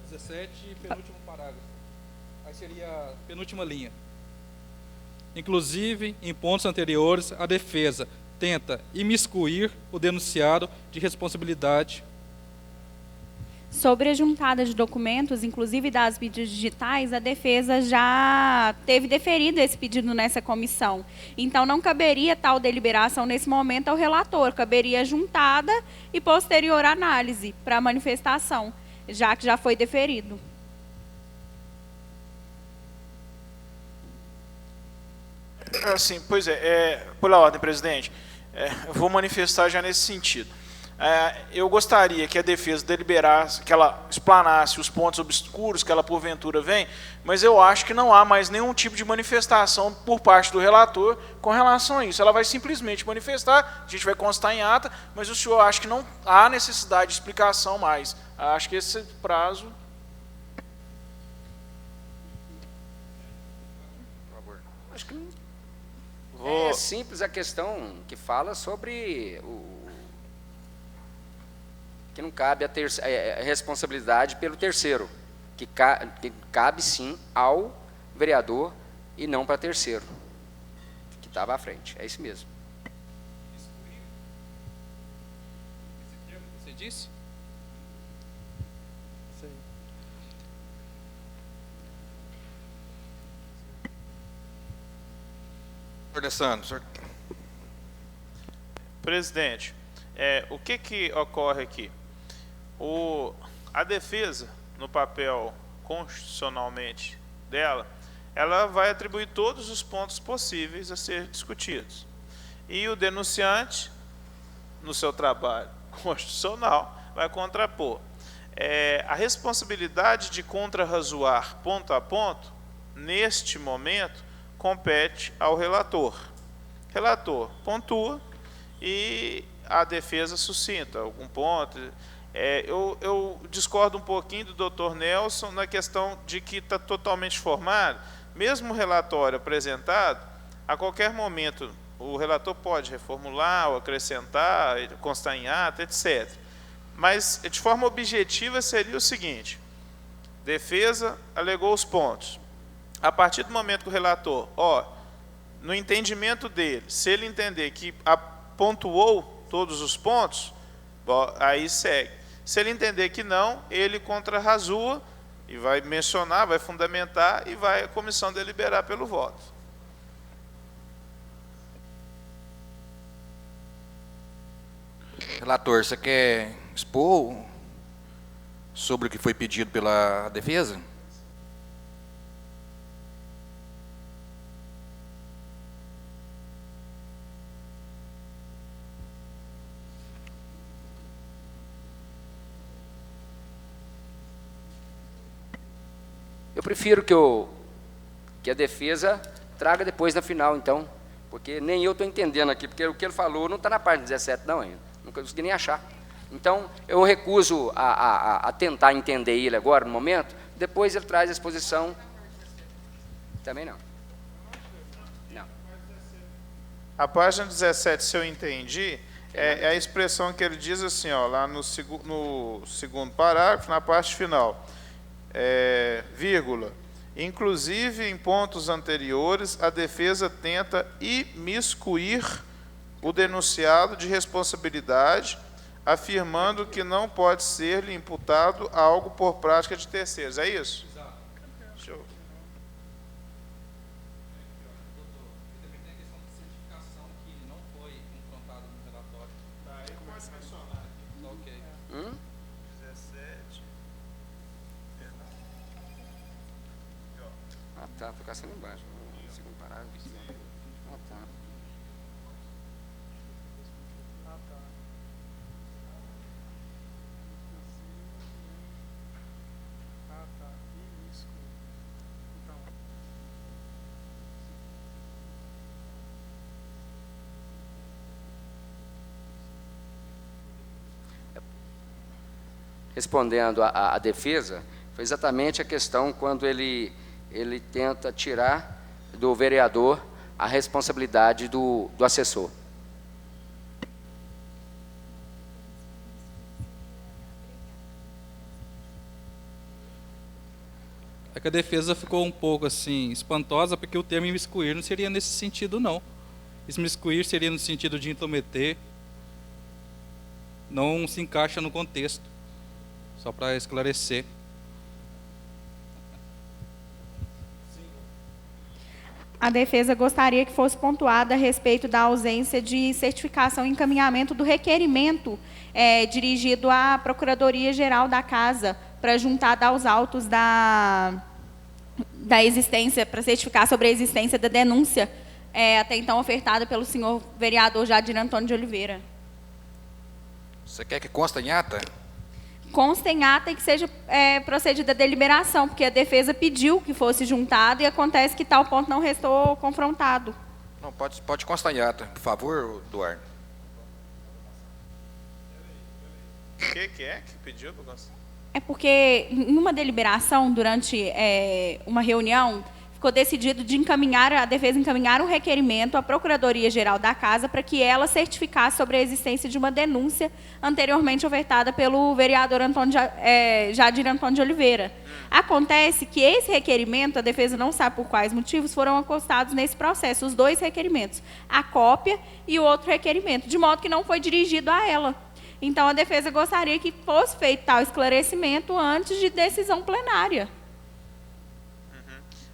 17, penúltimo parágrafo. Aí seria a penúltima linha. Inclusive, em pontos anteriores, a defesa tenta imiscuir o denunciado de responsabilidade.
Sobre a juntada de documentos, inclusive das mídias digitais, a defesa já teve deferido esse pedido nessa comissão. Então, não caberia tal deliberação nesse momento ao relator, caberia juntada e posterior análise para a manifestação, já que já foi deferido.
Assim, pois pela ordem, presidente, eu vou manifestar já nesse sentido. Eu gostaria que a defesa deliberasse, que ela explanasse os pontos obscuros que ela porventura vem, mas eu acho que não há mais nenhum tipo de manifestação por parte do relator com relação a isso. Ela vai simplesmente manifestar, a gente vai constar em ata, mas o senhor acha que não há necessidade de explicação mais. Acho que esse prazo...
Acho que não.
Vou-
É simples a questão que fala sobre que não cabe a responsabilidade pelo terceiro, que cabe sim ao vereador e não para terceiro, que estava à frente. É isso mesmo.
Esse termo que você disse? Sei.
Senhor Alessandro, senhor...
Presidente, o que ocorre aqui? A defesa, no papel constitucionalmente dela, ela vai atribuir todos os pontos possíveis a ser discutidos. E o denunciante, no seu trabalho constitucional, vai contrapor. A responsabilidade de contrarrazoar ponto a ponto, neste momento, compete ao relator. Relator pontua e a defesa suscita algum ponto. Eu discordo um pouquinho do doutor Nelson na questão de que está totalmente formado. Mesmo o relatório apresentado, a qualquer momento o relator pode reformular ou acrescentar, constar em ata, etc. Mas, de forma objetiva, seria o seguinte: defesa alegou os pontos. A partir do momento que o relator, no entendimento dele, se ele entender que pontuou todos os pontos, aí segue. Se ele entender que não, ele contrarrazua e vai mencionar, vai fundamentar e vai a comissão deliberar pelo voto.
Relator, você quer expor sobre o que foi pedido pela defesa?
Eu prefiro que a defesa traga depois na final, então, porque nem eu estou entendendo aqui, porque o que ele falou não está na página 17 não ainda, não consegui nem achar. Então, eu recuso a tentar entender ele agora, no momento, depois ele traz a exposição. Também não. Não.
A página 17, se eu entendi, é a expressão que ele diz assim, ó, lá no segundo parágrafo, na parte final, vírgula, inclusive em pontos anteriores, a defesa tenta imiscuir o denunciado de responsabilidade, afirmando que não pode ser-lhe imputado algo por prática de terceiros. É isso?
Exato.
Deixa eu...
Também tem a questão de certificação que não foi confrontada no relatório.
Tá, aí começa a mencionar aqui.
Ok.
17.
Ah, tá, por causa ali embaixo. Segundo parágrafo. Ah, tá. Respondendo à defesa, foi exatamente a questão quando ele tenta tirar do vereador a responsabilidade do assessor.
É que a defesa ficou um pouco assim espantosa, porque o termo imiscuir não seria nesse sentido, não. Imiscuir seria no sentido de intrometer, não se encaixa no contexto. Só para esclarecer.
A defesa gostaria que fosse pontuada a respeito da ausência de certificação e encaminhamento do requerimento dirigido à Procuradoria-Geral da Casa para juntar aos autos da existência, para certificar sobre a existência da denúncia até então ofertada pelo senhor vereador Jadir Antônio de Oliveira.
Você quer que consta em ata?
Consta em ata e que seja procedida a deliberação, porque a defesa pediu que fosse juntado e acontece que tal ponto não restou confrontado.
Não, pode constar em ata, por favor, Eduardo.
O que é que pediu para constar?
É porque, em uma deliberação, durante uma reunião, ficou decidido de a defesa encaminhar um requerimento à Procuradoria-Geral da Casa para que ela certificasse sobre a existência de uma denúncia anteriormente ofertada pelo vereador Jadir Antônio de Oliveira. Acontece que esse requerimento, a defesa não sabe por quais motivos, foram acostados nesse processo, os dois requerimentos, a cópia e o outro requerimento, de modo que não foi dirigido a ela. Então, a defesa gostaria que fosse feito tal esclarecimento antes de decisão plenária.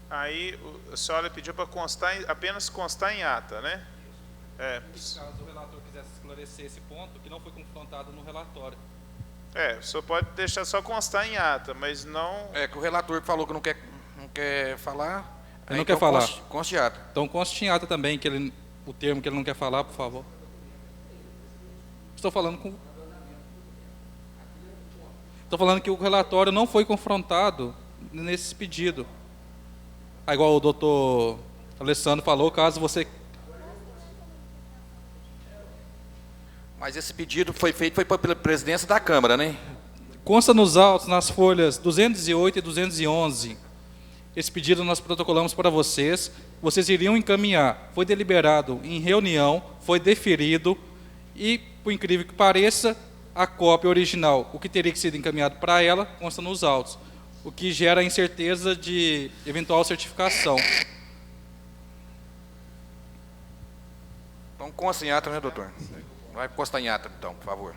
Aí a senhora pediu para apenas constar em ata, né?
Caso o relator quisesse esclarecer esse ponto, que não foi confrontado no relatório.
O senhor pode deixar só constar em ata, mas não...
É que o relator falou que não quer falar.
Ele não quer falar.
Conste em ata.
Então conste em ata também o termo que ele não quer falar, por favor. Estou falando que o relatório não foi confrontado nesse pedido. Igual o doutor Alessandro falou, caso você...
Mas esse pedido foi pela presidência da Câmara, né?
Consta nos autos, nas folhas 208 e 211. Esse pedido nós protocolamos para vocês. Vocês iriam encaminhar. Foi deliberado em reunião, foi deferido e, por incrível que pareça, a cópia original, o que teria que ser encaminhado para ela, consta nos autos, o que gera a incerteza de eventual certificação.
Então consta em ata, né, doutor? Vai constar em ata, então, por favor.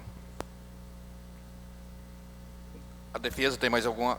A defesa tem mais alguma...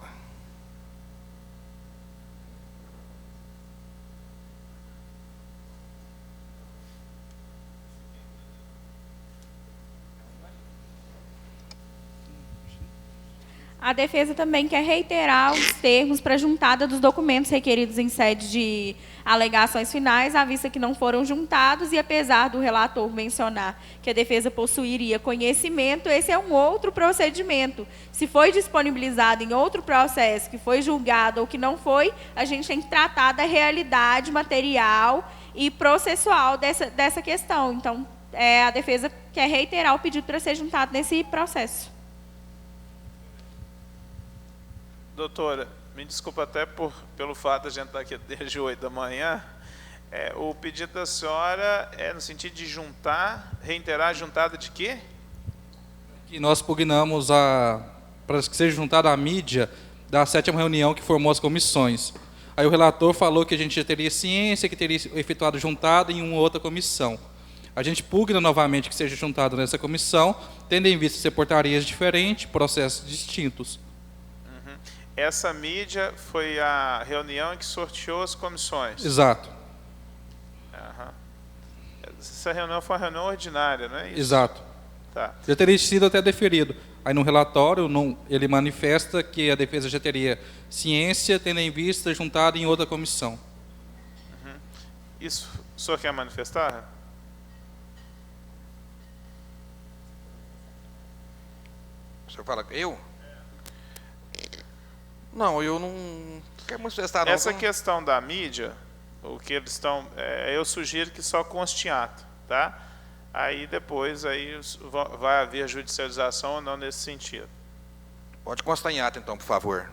A A defesa também quer reiterar os termos para a juntada dos documentos requeridos em sede de alegações finais, à vista que não foram juntados, e apesar do relator mencionar que a defesa possuiria conhecimento, esse é um outro procedimento. Se foi disponibilizado em outro processo, que foi julgado ou que não foi, a gente tem que tratar da realidade material e processual dessa questão. Então, a defesa quer reiterar o pedido para ser juntado nesse processo.
Doutora, me desculpa até pelo fato de a gente estar aqui desde 8 da manhã. O pedido da senhora é no sentido de juntar, reiterar a juntada de quê?
Que nós pugnamos para que seja juntada a mídia da 7ª reunião que formou as comissões. Aí o relator falou que a gente já teria ciência, que teria efetuado juntada em uma outra comissão. A gente pugna novamente que seja juntado nessa comissão, tendo em vista ser portarias diferentes, processos distintos.
Essa mídia foi a reunião em que sorteou as comissões?
Exato.
Aham. Essa reunião foi uma reunião ordinária, não é isso?
Exato.
Tá.
Já teria sido até deferido. Aí no relatório ele manifesta que a defesa já teria ciência, tendo em vista juntada em outra comissão.
Isso o senhor quer manifestar?
O senhor fala, eu? Não, eu não quero manifestar não.
Essa questão da mídia, o que eles estão, eu sugiro que só conste em ato, tá? Aí depois vai haver judicialização ou não nesse sentido.
Pode constar em ato, então, por favor.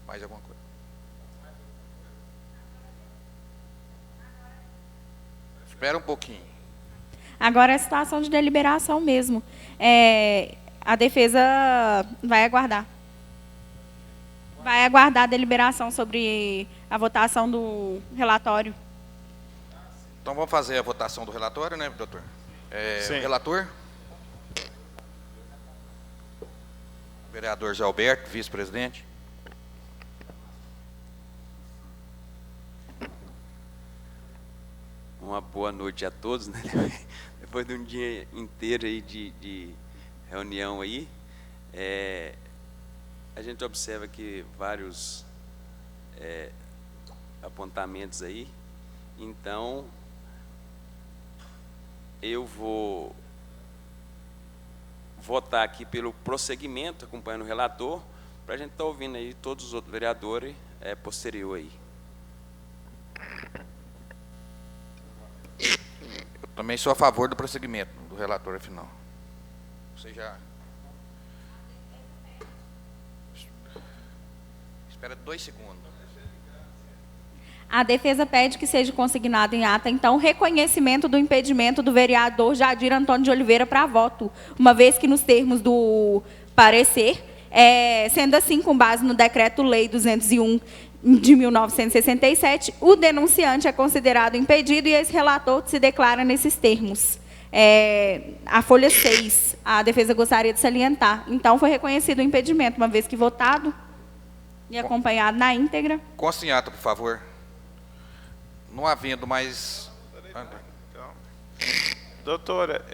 Mais alguma coisa? Espera um pouquinho.
Agora é a situação de deliberação mesmo. A defesa vai aguardar. Vai aguardar a deliberação sobre a votação do relatório.
Então vamos fazer a votação do relatório, né, doutor?
Sim.
Relator? Vereador Zé Alberto, vice-presidente.
Uma boa noite a todos, né? Depois de um dia inteiro aí de reunião aí, a gente observa que vários apontamentos aí. Então, eu vou votar aqui pelo prosseguimento, acompanhando o relator, para a gente estar ouvindo aí todos os outros vereadores posterior aí.
Eu também sou a favor do prosseguimento do relatório final. Você já... Espera 2 segundos.
A defesa pede que seja consignado em ata, então, reconhecimento do impedimento do vereador Jadir Antônio de Oliveira para voto, uma vez que nos termos do parecer, sendo assim, com base no Decreto-Lei 201 de 1967, o denunciante é considerado impedido e esse relator se declara nesses termos. A folha 6, a defesa gostaria de salientar. Então, foi reconhecido o impedimento, uma vez que votado e acompanhado na íntegra.
Consta em ata, por favor. Não havendo mais...
Então, doutora,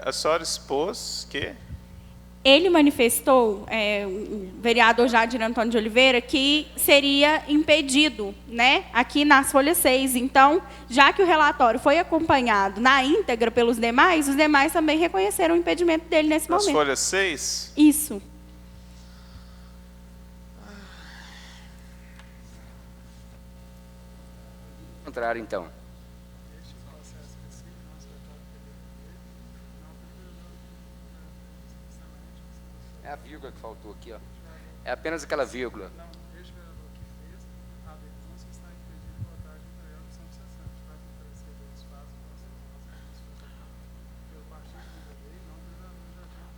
a senhora expôs que...
Ele manifestou, o vereador Jadir Antônio de Oliveira, que seria impedido, né, aqui nas folhas 6. Então, já que o relatório foi acompanhado na íntegra pelos demais, os demais também reconheceram o impedimento dele nesse
Nas
momento.
folhas 6?
Isso.
Contrário, então. É a vírgula que faltou aqui, ó. É apenas aquela vírgula.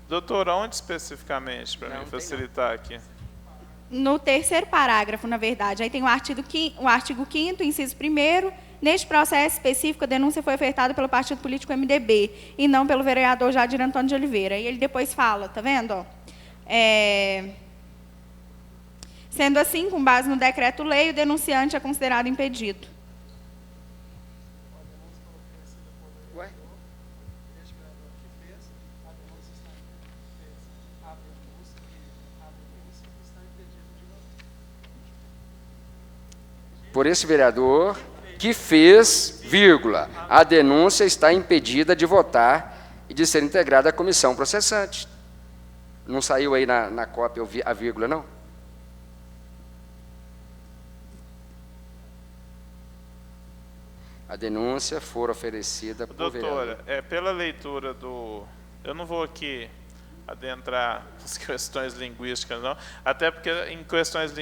Doutor, onde especificamente, para
Não,
mim
tem
facilitar aqui?
No terceiro parágrafo, na verdade. Aí tem o artigo 5º, inciso 1º. Neste processo específico, a denúncia foi ofertada pelo partido político MDB e não pelo vereador Jadir Antônio de Oliveira. E ele depois fala, tá vendo? Ó? Sendo assim, com base no decreto-lei, o denunciante é considerado impedido.
por esse vereador que fez, vírgula, a denúncia está impedida de votar e de ser integrada à comissão processante. Não saiu aí na cópia a vírgula, não? A denúncia for oferecida por vereador.
Doutora, pela leitura do... Eu não vou aqui adentrar nas questões linguísticas, não, até porque em questões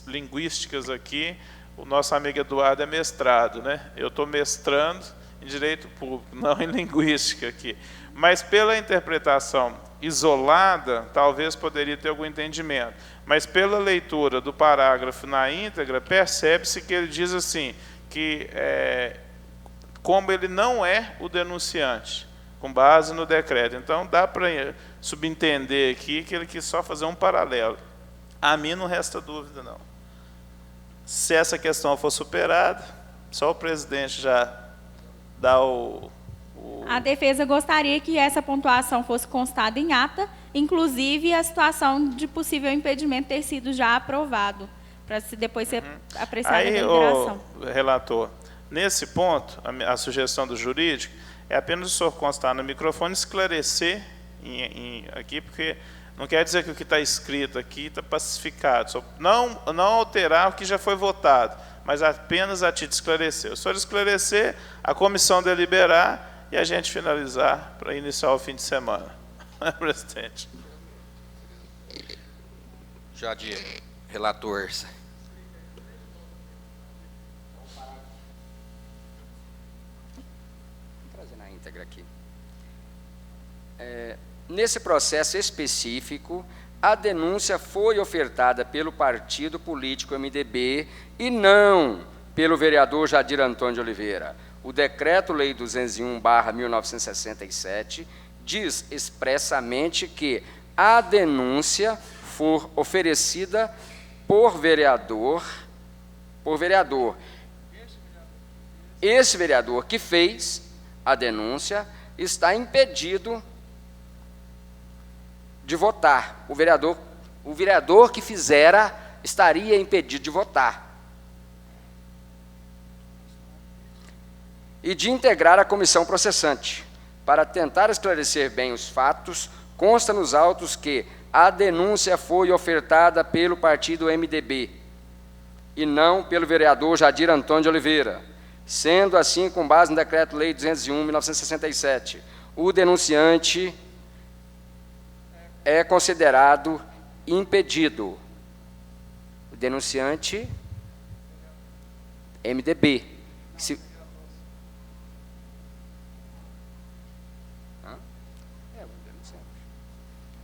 linguísticas aqui, o nosso amigo Eduardo é mestrado, né? Eu estou mestrando em Direito Público, não em Linguística aqui. Mas pela interpretação isolada, talvez poderia ter algum entendimento. Mas pela leitura do parágrafo na íntegra, percebe-se que ele diz assim, que como ele não é o denunciante, com base no decreto. Então, dá para subentender aqui que ele quis só fazer um paralelo. A mim não resta dúvida, não. Se essa questão for superada, só o presidente já dá
A defesa gostaria que essa pontuação fosse constada em ata, inclusive a situação de possível impedimento ter sido já aprovado, para depois ser apreciada a deliberação.
Relator, nesse ponto, a sugestão do jurídico é apenas o senhor constar no microfone, esclarecer aqui, porque não quer dizer que o que está escrito aqui está pacificado. Só não alterar o que já foi votado, mas apenas a título de esclarecer. O senhor esclarecer, a comissão deliberar e a gente finalizar para iniciar o fim de semana. Presidente.
Já de relator.
Aqui. Nesse processo específico, a denúncia foi ofertada pelo partido político MDB e não pelo vereador Jadir Antônio de Oliveira. O Decreto-Lei 201/1967 diz expressamente que a denúncia for oferecida por vereador. Esse vereador que fez a denúncia está impedido de votar. O vereador que fizera estaria impedido de votar. E de integrar a comissão processante. Para tentar esclarecer bem os fatos, consta nos autos que a denúncia foi ofertada pelo partido MDB e não pelo vereador Jadir Antônio de Oliveira. Sendo assim, com base no Decreto-Lei 201/1967, o denunciante é considerado impedido. O denunciante, MDB.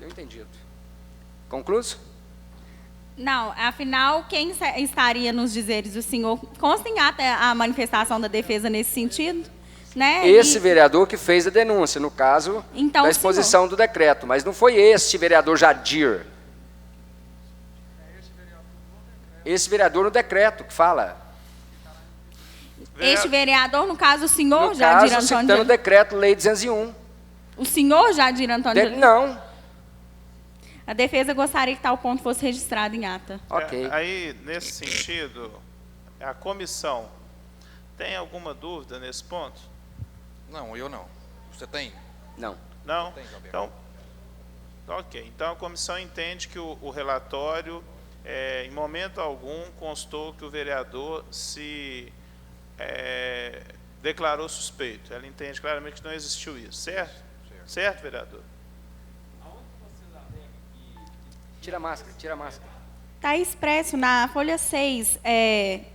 Deu entendido. Concluso?
Não, afinal, quem estaria nos dizeres do senhor? Consta em ata a manifestação da defesa nesse sentido? Né?
Esse vereador que fez a denúncia, no caso
então,
da exposição do decreto, mas não foi este vereador Jadir. Esse vereador no decreto que fala.
Este vereador, no caso, o senhor
no
Jadir
caso,
Antônio...
citando o Decreto-Lei 201.
O senhor Jadir Antônio...
Não.
A defesa gostaria que tal ponto fosse registrado em ata.
Ok.
Aí, nesse sentido, a comissão tem alguma dúvida nesse ponto?
Não, eu não. Você tem?
Não.
Não?
Tem, Gabriel.
Então, ok. Então, a comissão entende que o relatório, em momento algum, constou que o vereador se declarou suspeito. Ela entende claramente que não existiu isso, certo? Certo, vereador?
Tira a máscara, tira a máscara.
Está expresso na folha 6,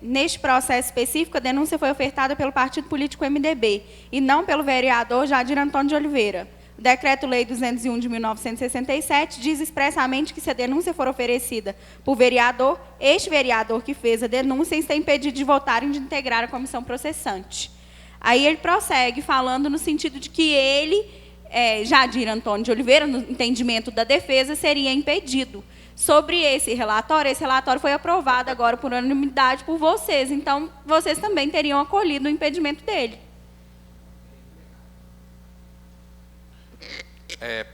neste processo específico, a denúncia foi ofertada pelo partido político MDB e não pelo vereador Jadir Antônio de Oliveira. O Decreto-Lei 201/1967 diz expressamente que se a denúncia for oferecida por vereador, este vereador que fez a denúncia está impedido de votar e de integrar a comissão processante. Aí ele prossegue falando no sentido de que ele, Jadir Antônio de Oliveira, no entendimento da defesa, seria impedido. Sobre esse relatório foi aprovado agora por unanimidade por vocês, então vocês também teriam acolhido o impedimento dele.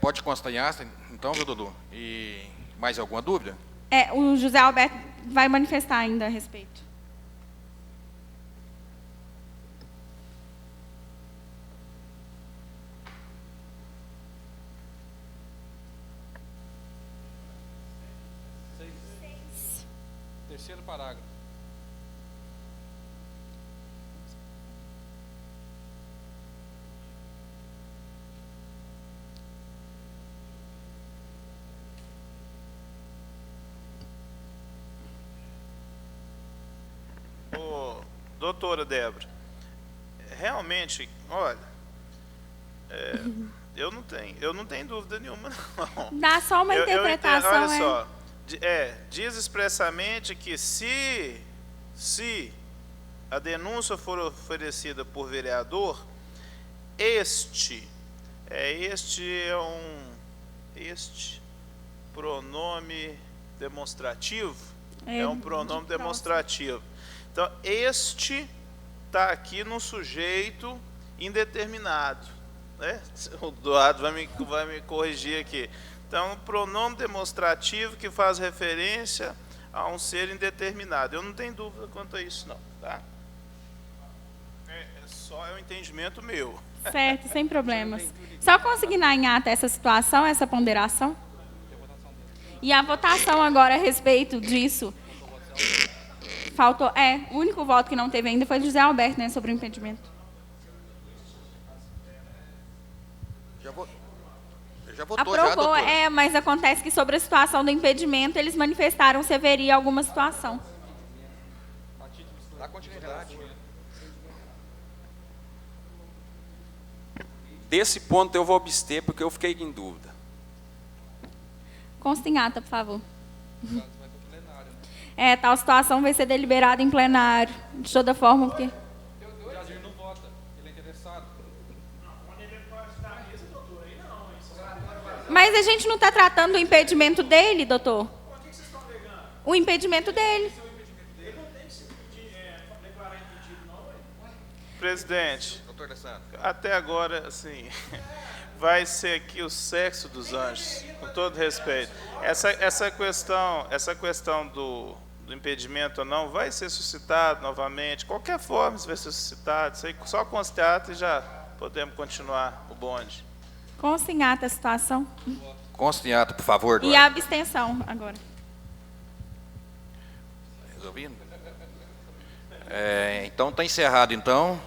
Pode constar em ata, então, viu, Dudu? E mais alguma dúvida?
O José Alberto vai manifestar ainda a respeito.
Terceiro parágrafo.
Ô, doutora Débora, realmente, olha, eu não tenho dúvida nenhuma, não.
Dá só uma interpretação,
olha só, diz expressamente que se a denúncia for oferecida por vereador, este pronome demonstrativo, é um pronome demonstrativo. Então, este está aqui no sujeito indeterminado, né? O Eduardo vai me corrigir aqui. Então, um pronome demonstrativo que faz referência a um ser indeterminado. Eu não tenho dúvida quanto a isso, não. Tá? Só é um entendimento meu.
Certo, sem problemas. Só consignar em ata essa situação, essa ponderação. E a votação agora a respeito disso. Faltou, o único voto que não teve ainda foi do José Alberto, né, sobre o impedimento.
Já votou,
Aprovou,
doutora.
mas acontece que sobre a situação do impedimento, eles manifestaram se haveria alguma situação.
Dá continuidade.
Desse ponto eu vou abster, porque eu fiquei em dúvida.
Consta em ata, por favor. Tal situação vai ser deliberada em plenário. De toda forma, porque...
O Jazir não vota, ele é interessado.
Mas a gente não está tratando do impedimento dele, doutor? Por que vocês estão alegando? O impedimento dele.
Presidente,
Doutor Alessandro.
até agora, assim, vai ser aqui o sexo dos anjos, com todo respeito. Essa questão do impedimento ou não vai ser suscitado novamente, qualquer forma isso vai ser suscitado, isso aí só constata e já podemos continuar o bonde.
Consta em ata a situação.
Consta em ata, por favor,
E
Eduardo.
a abstenção agora.
Resolvido? Então está encerrado, então.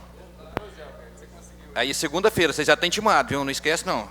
Aí segunda-feira, vocês já têm intimado, viu? Não esquece, não.